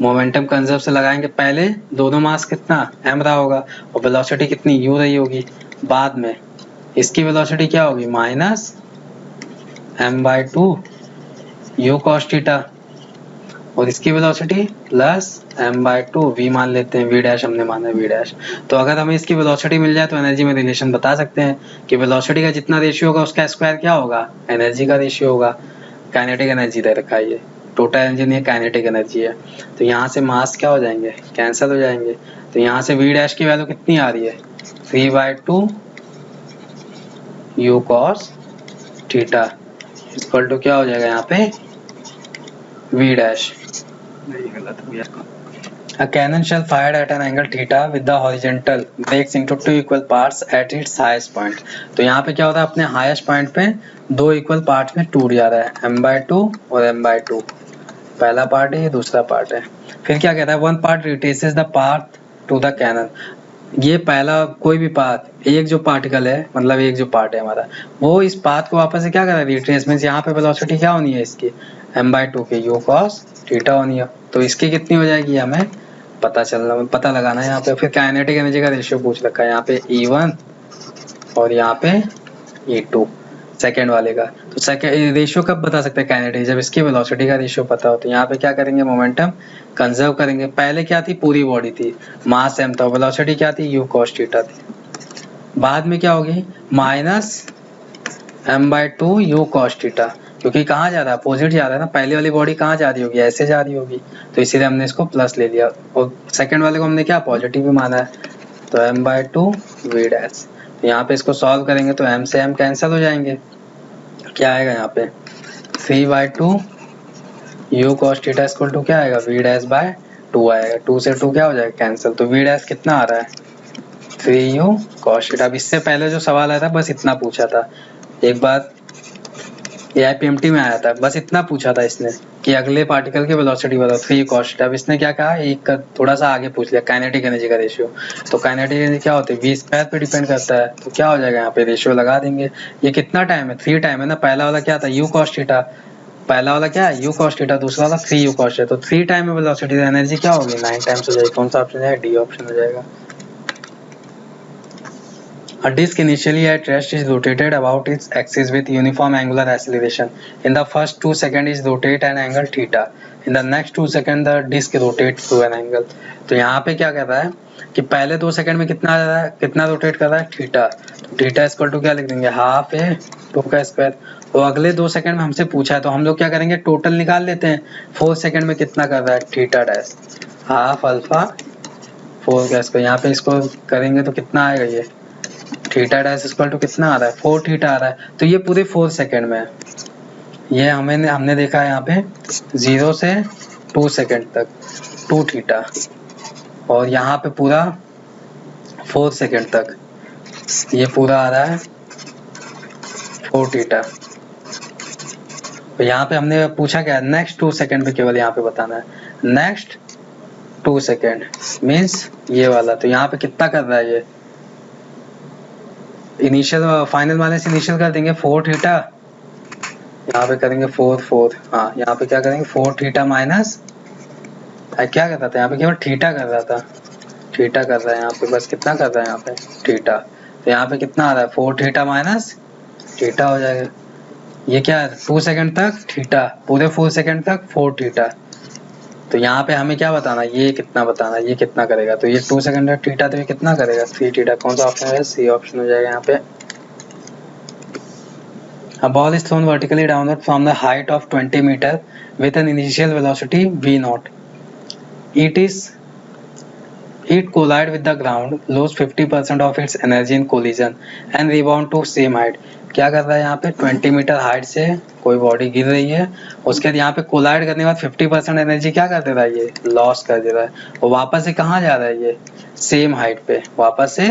मोमेंटम कंजर्व से लगाएंगे, पहले दोनों मास कितना m रहा होगा और वेलोसिटी कितनी u रही होगी, बाद में इसकी वेलोसिटी क्या होगी minus m/2 u cos theta, और इसकी वेलोसिटी प्लस m/2 v मान लेते हैं, v डैश हमने माना v डैश। तो अगर हमें इसकी वेलोसिटी मिल जाए तो एनर्जी में रिलेशन बता सकते हैं कि वेलोसिटी का जितना रेशियो होगा उसका स्क्वायर क्या होगा एनर्जी का रेशियो होगा। काइनेटिक एनर्जी दे रखा है, ये टोटल एनर्जी नहीं काइनेटिक एनर्जी है, तो यहाँ से मास क्या हो जाएंगे कैंसिल हो जाएंगे, तो यहाँ से v डैश की वैल्यू कितनी आ रही है 3/2 u cos theta equal to क्या हो जाएगा यहाँ पे v dash. A cannon shell fired at an angle theta with the horizontal breaks into two equal parts at its highest point। तो यहाँ पे क्या होता है अपने हाईएस्ट पॉइंट पे दो इक्वल पार्ट में टूट जा रहा है m/2 और m/2, पहला पार्ट है ये दूसरा पार्ट है। फिर क्या कहता है one part retraces the path to the cannon, ये पहला कोई भी पाथ एक जो पार्टिकल है मतलब एक जो पार्ट है हमारा वो इस पाथ को वापस से क्या कर रहा है रिट्रेसमेंट, यहाँ पे वेलोसिटी क्या होनी है इसकी m/2 के u cos थीटा होनी है, तो इसकी कितनी हो जाएगी हमें पता लगाना है यहाँ पे। फिर काइनेटिक एनर्जी का रेशियो पूछ रखा है यहाँ पे E1 और यहाँ पे E2, सेकेंड वाले का। तो सेकेंड रेशियो कब बता सकते हैं काइनेटिक, जब इसकी वेलोसिटी का रेशियो पता हो। तो यहाँ पे क्या करेंगे, मोमेंटम कंजर्व करेंगे। पहले क्या थी, पूरी बॉडी थी, मास m था, वेलोसिटी क्या थी, u cos थीटा थी। बाद में क्या होगी, minus m/2 u cos theta, क्योंकि कहाँ जा रहा है, अपोजिट जा रहा है ना। पहले वाली बॉडी कहाँ जा रही होगी, ऐसे जा रही होगी, तो इसीलिए हमने इसको प्लस ले लिया। और सेकेंड वाले को हमने क्या पॉजिटिव भी माना है, तो m/2 v डैश। यहाँ पे इसको सॉल्व करेंगे तो m से m कैंसिल हो जाएंगे। क्या आएगा यहाँ पे 3/2 u cos theta equal to क्या आएगा, v डैश बाय 2 आएगा। 2 से 2 क्या हो जाएगा, कैंसिल। तो v डैश कितना आ रहा है, 3u cos थीटा। अब इससे पहले जो सवाल आया था बस इतना पूछा था, एक बार AIPMT में आया था, बस इतना पूछा था इसने कि अगले पार्टिकल की वेलोसिटी बताओ 3 cos थीटा। अब इसने क्या कहा, एक का थोड़ा सा आगे पूछ लिया, काइनेटिक एनर्जी का रेशियो। तो काइनेटिक एनर्जी क्या होती है, v स्क्वायर पे डिपेंड करता है। तो क्या हो जाएगा, यहाँ पे रेशियो लगा देंगे। ये कितना टाइम है, 3 टाइम है ना। पहला वाला क्या था, u cos थीटा, पहला वाला क्या है, u cos थीटा, दूसरा वाला 3u cos है। तो 3 टाइम में वेलोसिटी एनर्जी क्या होगी, 9 टाइम्स हो जाएगी। कौन सा ऑप्शन है, डी ऑप्शन हो जाएगा। A disk initially at rest is rotated about its axis with uniform angular acceleration. In the first 2 seconds is rotate an angle theta. In the next 2 seconds the disk rotates to an angle. तो यहाँ पे क्या कर रहा है कि पहले 2 सेकंड में कितना आ रहा है, कितना रोटेट कर रहा है, थीटा। तो थीटा इक्वल टू क्या लिख देंगे, हाफ a 2 का स्क्वायर। तो अगले 2 सेकंड में हमसे पूछा है तो हम लोग क्या करेंगे, टोटल निकाल लेते हैं। 4 सेकंड में कितना कर रहा है, थीटा डैश हाफ अल्फा 4 का स्क्वायर। यहाँ पे इसको करेंगे तो कितना आएगा, ये थीटा डैश इक्वल टू कितना आ रहा है, 4 थीटा आ रहा है। तो ये पूरे 4 सेकंड में है। ये हमने देखा है यहाँ पे 0 से 2 सेकंड तक 2 थीटा, और यहाँ पे पूरा 4 सेकंड तक ये पूरा आ रहा है 4 थीटा। तो यहाँ पे हमने पूछा क्या, नेक्स्ट 2 सेकंड पे केवल यहाँ पे बताना है, नेक्स्ट 2 सेकंड मीन्स ये वाला। तो यहाँ पे कितना कर रहा है, ये इनिशियल फाइनल वाले से इनिशियल कर देंगे 4 थीटा, यहाँ पे करेंगे 4 हाँ, यहाँ पे क्या करेंगे 4 थीटा माइनस क्या कर रहा था, यहाँ पे केवल थीटा कर रहा था, थीटा कर रहा है यहाँ पे, बस कितना कर रहा है यहाँ पे थीटा। तो यहाँ पे कितना आ रहा है, 4 थीटा माइनस थीटा हो जाएगा। ये क्या है, 2 सेकंड तक थीटा, पूरे 4 सेकंड तक 4 थीटा। तो यहाँ पे हमें क्या बताना, ये कितना बताना, ये कितना करेगा। तो ये 2 सेकंड तक थीटा, तो ये कितना करेगा 3 थीटा। कौन सा ऑप्शन है, सी ऑप्शन हो जाएगा यहाँ पे। A ball is thrown vertically downward from the height of 20 meter with an initial velocity v0. It collide with the ground, lose 50% of its energy in collision and rebound to same height. क्या कर रहा है यहाँ पे, 20 मीटर हाइट से कोई बॉडी गिर रही है, उसके बाद यहाँ पे कोलाइड करने के बाद 50% एनर्जी क्या कर दे रहा है, ये लॉस कर दे रहा है, और वापस से कहाँ जा रहा है, ये सेम हाइट पे, वापस से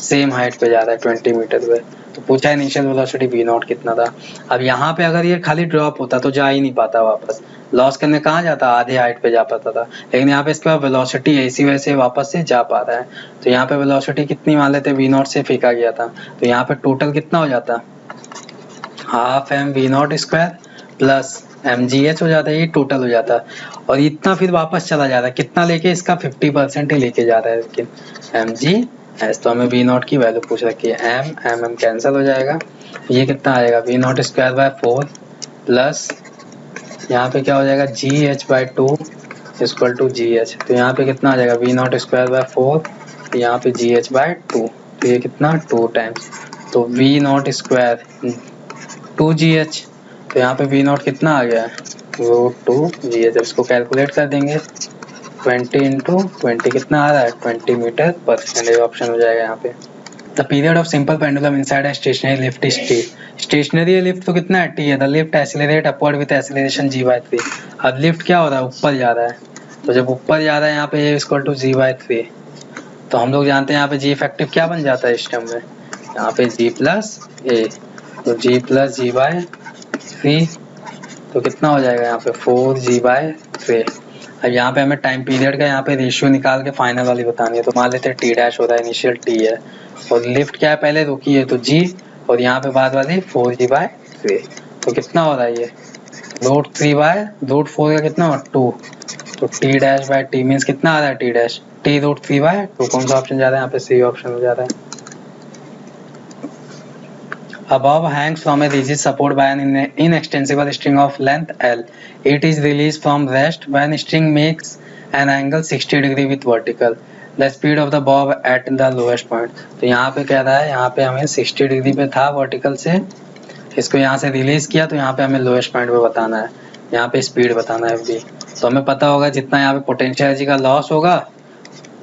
सेम हाइट पे जा रहा है 20 मीटर पे। तो पूछा इनिशियल वेलोसिटी v0 कितना था। अब यहाँ पे अगर ये खाली ड्रॉप होता तो जा ही नहीं पाता, वापस लॉस करने कहाँ जाता, आधे हाइट पे जा पाता था। लेकिन यहाँ पे इसके बाद वेलोसिटी है, इसी वजह से वापस से जा पा रहा है। तो यहाँ पे वेलोसिटी कितनी मान लेते, v0 से फेंका गया था, तो यहाँ पे टोटल कितना हो जाता, half m v0 square plus mgh हो जाता है, ये टोटल हो जाता है। और इतना फिर वापस चला जाता है, कितना लेके, इसका 50% ही लेके जा रहा है, लेकिन mgh। तो हमें v0 की वैल्यू पूछ रखी है, m कैंसिल हो जाएगा। ये कितना आएगा, v0 स्क्वायर बाय 4 प्लस यहाँ पे क्या हो जाएगा, gh by 2 equal to gh। तो यहाँ पे कितना आ जाएगा, v0 स्क्वायर बाय 4, यहाँ पे gh बाय 2, तो ये कितना 2 टाइम्स, तो v0 स्क्वायर 2gh। तो यहाँ पे v0 कितना आ गया, √2gh। इसको कैलकुलेट कर देंगे, 20 इंटू 20 कितना आ रहा है, 20 मीटर पर सेकेंड, ऑप्शन हो जाएगा यहाँ पे। The period of simple pendulum inside a stationary lift is t। Stationary lift तो कितना है, t है। The lift accelerate upward with acceleration g/3। अब लिफ्ट क्या हो रहा है, ऊपर जा रहा है। तो जब ऊपर जा रहा है यहाँ पे a इक्वल टू g/3, तो हम लोग जानते हैं यहाँ पे g इफेक्टिव क्या बन जाता है इस टर्म में, यहाँ पे g प्लस a, तो g प्लस g/3, तो कितना हो जाएगा यहाँ पे 4g/3। अब यहाँ पे हमें टाइम पीरियड का यहाँ पे रेशियो निकाल के फाइनल वाली बतानी है। तो मान लेते हैं t डैश हो रहा है, इनिशियल t है, और लिफ्ट क्या है पहले रुकी है तो g, और यहाँ पे बाद वाली 4g/3। तो कितना हो रहा है ये √3/√4 का कितना हो 2, तो t dash by t means कितना आ रहा है, t डैश t √3/2। कौन सा ऑप्शन जा रहा है यहाँ पे, सी ऑप्शन हो जा रहा है। A bob hangs from a rigid support by an inextensible string of length L. It is released from rest when string makes an angle 60 degree with vertical. The speed of the bob at the lowest point. तो यहाँ पे कह रहा है, यहाँ पे हमें 60 डिग्री पे था वर्टिकल से, इसको यहाँ से रिलीज किया, तो यहाँ पे हमें लोएस्ट पॉइंट पे बताना है, यहाँ पे स्पीड बताना है v। तो हमें पता होगा जितना यहाँ पे पोटेंशियल एनर्जी का लॉस होगा,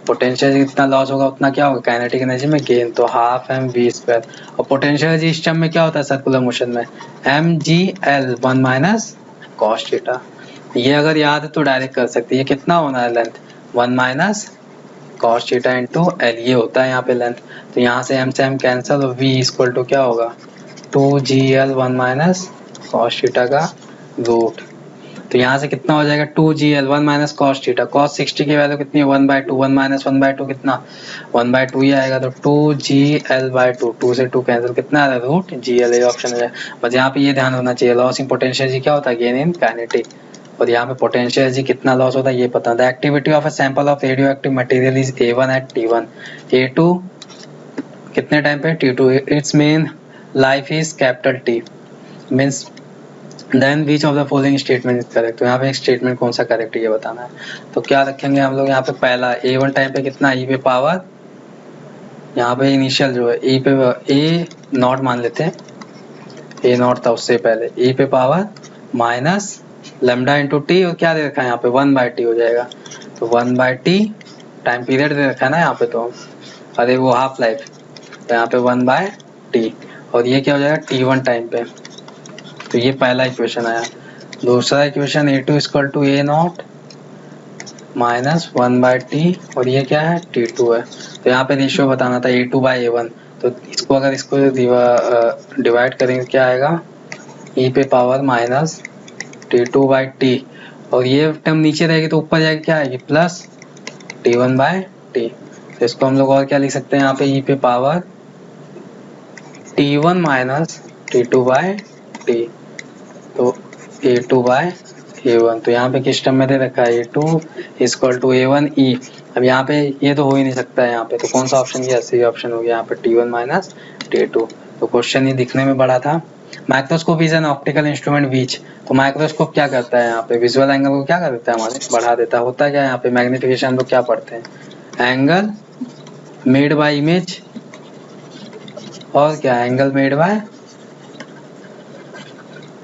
पोटेंशियल एनर्जी जितना लॉस होगा उतना क्या होगा काइनेटिक एनर्जी में गेन, तो हाफ एम वी स्क्वायर। और पोटेंशियल एनर्जी सिस्टम में क्या होता है सर्कुलर मोशन में, M G L 1 minus cos theta. ये अगर याद है तो डायरेक्ट कर सकते हैं, ये कितना होना है length 1 minus cos theta into L, ये होता है यहाँ पे लेंथ। तो यहाँ से एम कैंसिल और v इक्वल टू क्या होगा 2gl 1 माइनस कॉस थीटा का रूट। तो यहाँ से कितना हो जाएगा 2gl 1 minus cos theta, cos 60 की वैल्यू कितनी है 1/2, 1 माइनस 1/2 कितना 1/2 ही आएगा, तो 2gl/2, 2 से 2 कैंसिल, कितना आ रहा है रूट gl, ये ऑप्शन हो जाएगा। बस यहाँ पे ये ध्यान होना चाहिए, लॉस इन पोटेंशियल एनर्जी क्या होता है गेन इन काइनेटिक, और यहाँ पे पोटेंशियल एनर्जी कितना लॉस होता है ये पता। The activity of a sample of radio active material is A1 at T1, A2 कितने टाइम पे T2, its mean life is capital T, means then which of the following statement is correct. तो यहाँ पे एक स्टेटमेंट कौन सा करेक्ट है ये बताना है। तो क्या रखेंगे हम लोग यहाँ पे, पहला A1 टाइम पे कितना e पे पावर, यहाँ पे इनिशियल जो है e पे ए नॉट मान लेते हैं, ए नॉट था उससे पहले, e पे power minus lambda into T, और क्या दे रखा है यहाँ पे 1/t हो जाएगा, तो 1/t टाइम पीरियड दे रखा है ना यहाँ पे, तो अरे वो हाफ लाइफ, तो यहाँ पे 1/t, और ये क्या हो जाएगा T1 टाइम पे। तो ये पहला इक्वेशन आया। दूसरा equation A2 equal to A naught minus 1/t, और ये क्या है T2 है। तो यहाँ पे रेशियो बताना था A2/A1, तो इसको अगर इसको डिवाइड करेंगे क्या आएगा e पे पावर माइनस T2/t, और ये टर्म नीचे रहेगी तो ऊपर जाएगी क्या आएगी प्लस T1/t। तो इसको हम लोग और क्या लिख सकते हैं यहाँ पे e पे पावर T1 माइनस T2/t, तो A2/A1। तो यहाँ पे किस टर्म में दे रखा है A2 इक्वल टू A1e। अब यहाँ पे ये तो हो ही नहीं सकता है यहाँ पे, तो कौन सा ऑप्शन किया, सही ऑप्शन हो गया यहाँ पे T1 माइनस T2। तो क्वेश्चन ये दिखने में बड़ा था। Microscope is an optical instrument which, तो माइक्रोस्कोप क्या करता है यहाँ पे विजुअल एंगल को क्या कर देता है हमारे बढ़ा देता है। होता है क्या यहाँ पे मैग्निफिकेशन हम लोग क्या पढ़ते हैं, एंगल मेड बाय इमेज, और क्या एंगल मेड बाय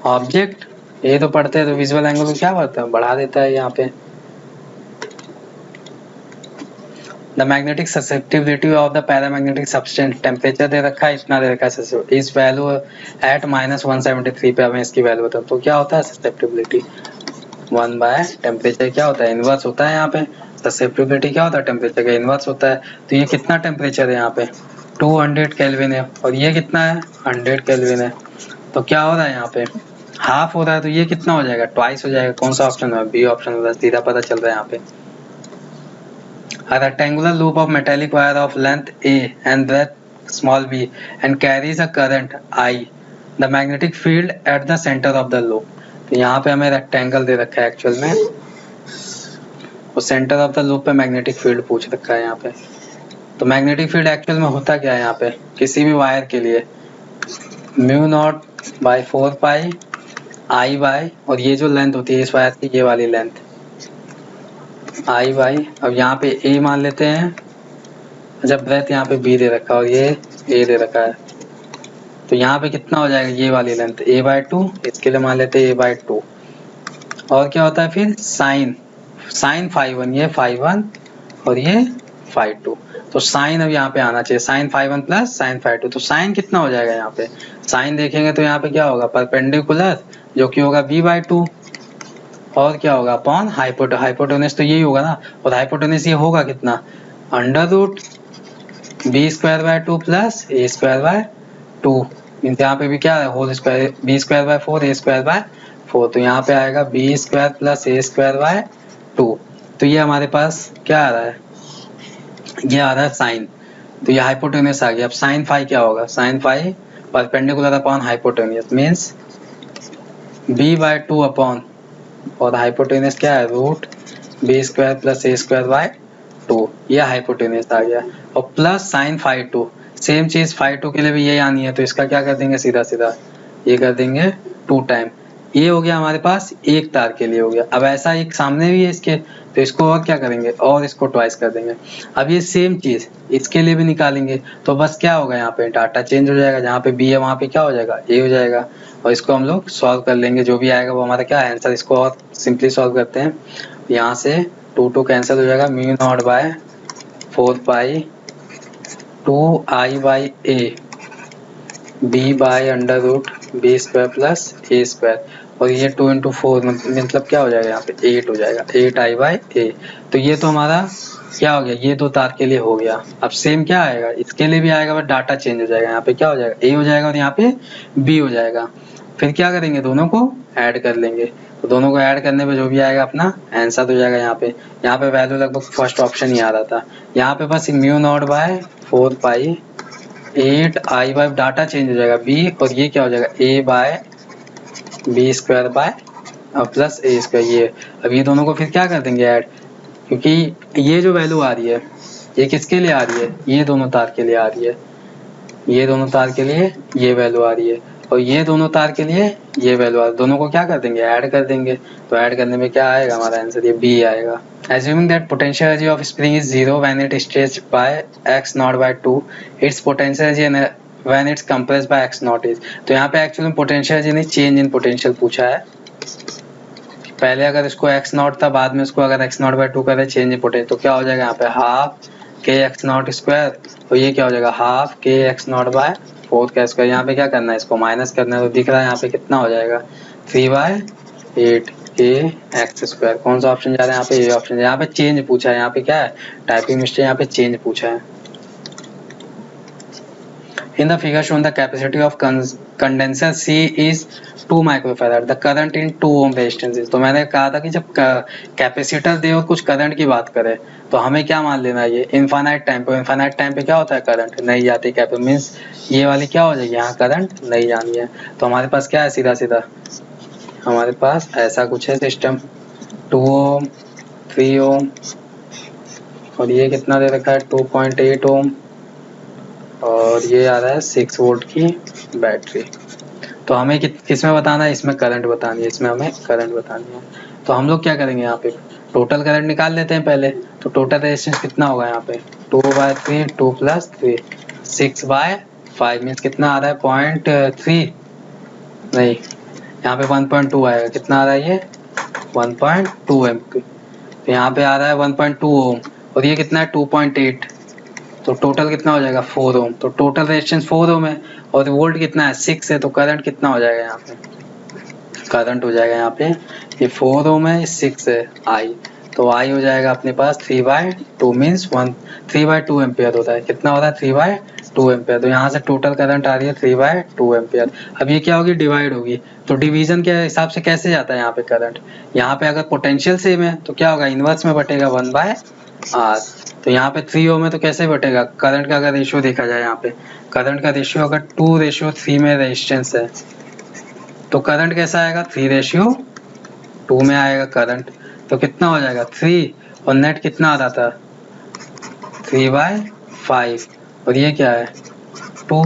ऑब्जेक्ट, ये तो पढ़ते हैं। तो विजुअल एंगल को क्या करता है बढ़ा देता है यहाँ पे। The magnetic susceptibility of the paramagnetic substance, temperature दे रखा है इतना दे रखा है, इस वैल्यू एट -173 पे हमें इसकी वैल्यू बता। तो क्या होता है ससेप्टिबिलिटी 1/टेम्परेचर क्या होता है इनवर्स होता है यहाँ पे, ससेप्टिबिलिटी क्या होता है टेम्परेचर का इनवर्स होता है। तो ये कितना टेम्परेचर है यहाँ पे 200 केल्विन है, और ये कितना है 100 केल्विन है। तो क्या हो रहा है यहाँ पे हाफ हो रहा है, तो ये कितना हो जाएगा ट्वाइस हो जाएगा। कौन सा ऑप्शन है बी ऑप्शन होगा, सीधा पता चल रहा है यहाँ पे। A rectangular loop of metallic wire of length A and breadth small b and carries a current I. The magnetic field at the center of the loop. तो यहाँ पे हमें रेक्टेंगल दे रखा है एक्चुअल में, और सेंटर ऑफ द लूप पे मैग्नेटिक फील्ड पूछ रखा है यहाँ पे। तो मैग्नेटिक फील्ड एक्चुअल में होता क्या है यहाँ पे किसी भी वायर के लिए μ0/4 पाई I बाय, और ये जो लेंथ होती है इस वायर की ये वाली लेंथ I बाई, अब यहाँ पे A मान लेते हैं, जब ब्रेथ यहाँ पे B दे रखा है और ये A दे रखा है, तो यहाँ पे कितना हो जाएगा ये वाली लेंथ A/2, इसके लिए मान लेते हैं A/2। और क्या होता है फिर साइन φ1, ये φ1 और ये φ2, तो साइन अब यहाँ पे आना चाहिए साइन φ1 प्लस साइन φ2। तो साइन कितना हो जाएगा यहाँ पे, साइन देखेंगे तो यहाँ पे क्या होगा परपेंडिकुलर जो कि होगा b/2, और क्या होगा अपॉन हाइपोटेनस, तो यही होगा ना, और हाइपोटेनस ये होगा कितना √b²/2 प्लस a²/2, यहाँ पे भी क्या है होल स्क्वायर b²/4 a²/4, तो यहाँ पे आएगा b² प्लस a²/2। तो ये हमारे पास क्या आ रहा है, ये आ रहा है साइन, तो ये हाइपोटेनस आ गया। अब साइन फाई क्या होगा, sine phi perpendicular upon hypotenuse means b/2 upon, और हाइपोटेनस क्या है √b² प्लस a²/2, यह हाइपोटेनस आ गया, और प्लस साइन φ2, सेम चीज 5 के लिए भी यही आनी है, तो इसका क्या कर देंगे, सीधा सीधा ये कर देंगे 2 टाइम। ये हो गया हमारे पास एक तार के लिए हो गया। अब ऐसा एक सामने भी है इसके, तो इसको और क्या करेंगे, और इसको ट्वाइस कर देंगे। अब ये सेम चीज इसके लिए भी निकालेंगे, तो बस क्या होगा, यहाँ पे डाटा चेंज हो जाएगा, जहाँ पे बी है वहाँ पे क्या हो जाएगा, ए हो जाएगा। और इसको हम लोग सॉल्व कर लेंगे, जो भी आएगा वो हमारा क्या है आंसर। इसको और सिंपली सॉल्व करते हैं। यहाँ से 2 कैंसिल हो जाएगा, mu naught by 4 pi 2i/a b by under root B square plus A square, और ये 2 इंटू 4 मतलब क्या हो जाएगा, यहाँ पे 8 हो जाएगा, 8i/a। तो ये तो हमारा क्या हो गया, ये 2 तार के लिए हो गया। अब सेम क्या आएगा, इसके लिए भी आएगा, बट डाटा चेंज हो जाएगा। यहाँ पे क्या हो जाएगा, a हो जाएगा और यहाँ पे b हो जाएगा। फिर क्या करेंगे, दोनों को ऐड कर लेंगे, तो दोनों को ऐड करने पे जो भी आएगा अपना आंसर हो जाएगा। यहाँ पे वैल्यू लगभग फर्स्ट ऑप्शन ही आ रहा था। यहाँ पे बस mu naught by 4 pi 8i/, data change हो जाएगा b, और ये क्या हो जाएगा a by B square by plus A square. ये अब ये दोनों को फिर क्या कर देंगे ऐड, क्योंकि ये जो वैल्यू आ रही है ये किसके लिए आ रही है, ये दोनों तार के लिए आ रही है, ये दोनों तार के लिए ये वैल्यू आ रही है, और ये दोनों तार के लिए ये वैल्यू आ रही है। दोनों को क्या कर देंगे, ऐड कर देंगे। तो ऐड करने में क्या आएगा हमारा आंसर, ये बी आएगा। Assuming that potential energy of spring is 0 when it is stretched by x naught by 2, its potential energy when it's compressed by x naught is। तो यहाँ पे एक्चुअली पोटेंशियल एनर्जी नहीं, चेंज इन पोटेंशियल पूछा है। पहले अगर इसको x नॉट था, बाद में इसको अगर x नॉट बाय 2 करे चेंज इन पोटेंशियल, तो क्या हो जाएगा यहाँ पे हाफ के एक्स नॉट स्क्वायर, तो ये क्या हो जाएगा हाफ के एक्स नॉट बाय 4 का स्क्वायर। यहाँ पे क्या करना है, इसको माइनस करना है, तो दिख रहा है यहाँ पे कितना हो जाएगा 3/8 के एक्स स्क्वायर। कौन सा ऑप्शन जा रहा है यहाँ पे, ये ऑप्शन। यहाँ पे चेंज पूछा है, यहाँ पे क्या है टाइपिंग मिस्टेक, यहाँ पे चेंज पूछा है। In the figure shown the capacity of condenser C is 2 microfarad, the current in 2 ohm resistance is। तो मैंने कहा था कि जब कैपेसिटर दे और कुछ करंट की बात करें तो हमें क्या मान लेना है, ये इनफाइनाइट टाइम पे। इनफाइनाइट टाइम पे क्या होता है, करंट नहीं जाती। कैपेसिटर मीन्स ये वाली क्या हो जाएगी, यहाँ करंट नहीं जानी है। तो हमारे पास क्या है, सीधा सीधा हमारे पास ऐसा कुछ है सिस्टम, 2 ओम 3 ओम और ये कितना दे रखा है 2.8 ओम, और ये आ रहा है 6 वोल्ट की बैटरी। तो हमें किस में बताना है, इसमें करंट बतानी है, इसमें हमें करंट बतानी है। तो हम लोग क्या करेंगे, यहाँ पे टोटल करंट निकाल लेते हैं पहले। तो टोटल रेजिस्टेंस कितना होगा यहाँ पे 2/3, 2 + 3 6/5 मीन्स कितना आ रहा है 0.3 नहीं, यहाँ पे 1.2 आएगा। कितना आ रहा है ये 1.2 एम्पीयर। तो यहाँ पे आ रहा है 1.2 ओम, और ये कितना है 2.8, तो टोटल कितना हो जाएगा 4 ओम। तो टोटल रेजिस्टेंस 4 ओम है, और वोल्ट कितना है 6 है, तो करंट कितना हो जाएगा यहाँ पे, करंट हो जाएगा यहाँ पे, ये 4 ओम है, 6 है आई, तो आई हो जाएगा अपने पास 3/2 मीन्स 3/2 एम्पियर होता है। कितना होता है 3/2 एम्पियर। तो यहाँ से टोटल करंट आ रही है 3/2 एम्पियर। अब ये क्या होगी, डिवाइड होगी, तो डिवीजन के हिसाब से कैसे जाता है यहाँ पे करंट। यहाँ पे अगर पोटेंशियल सेम है तो क्या होगा, इनवर्स में बटेगा 1/r। तो यहाँ पे 3 ओम है तो कैसे बटेगा, करंट का अगर रेशियो देखा जाए, यहाँ पे करंट का रेशियो अगर 2:3 में रेजिस्टेंस है तो करंट कैसा आएगा 3:2 में आएगा करंट। तो कितना हो जाएगा 3, और नेट कितना आ रहा था 3/5, और ये क्या है 2,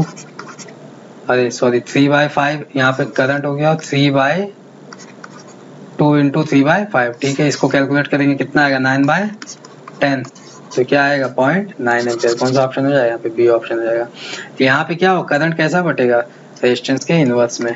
अरे सॉरी 3/5, यहाँ पे करंट हो गया 3/2 इंटू 3/5। ठीक है, इसको कैलकुलेट करेंगे कितना आएगा 9/10, तो क्या आएगा 0.9 एम्पियर। कौन सा ऑप्शन हो जाएगा यहाँ पे, बी ऑप्शन हो जाएगा। तो यहाँ पे क्या हो, करंट कैसा बटेगा रेजिस्टेंस के इनवर्स में।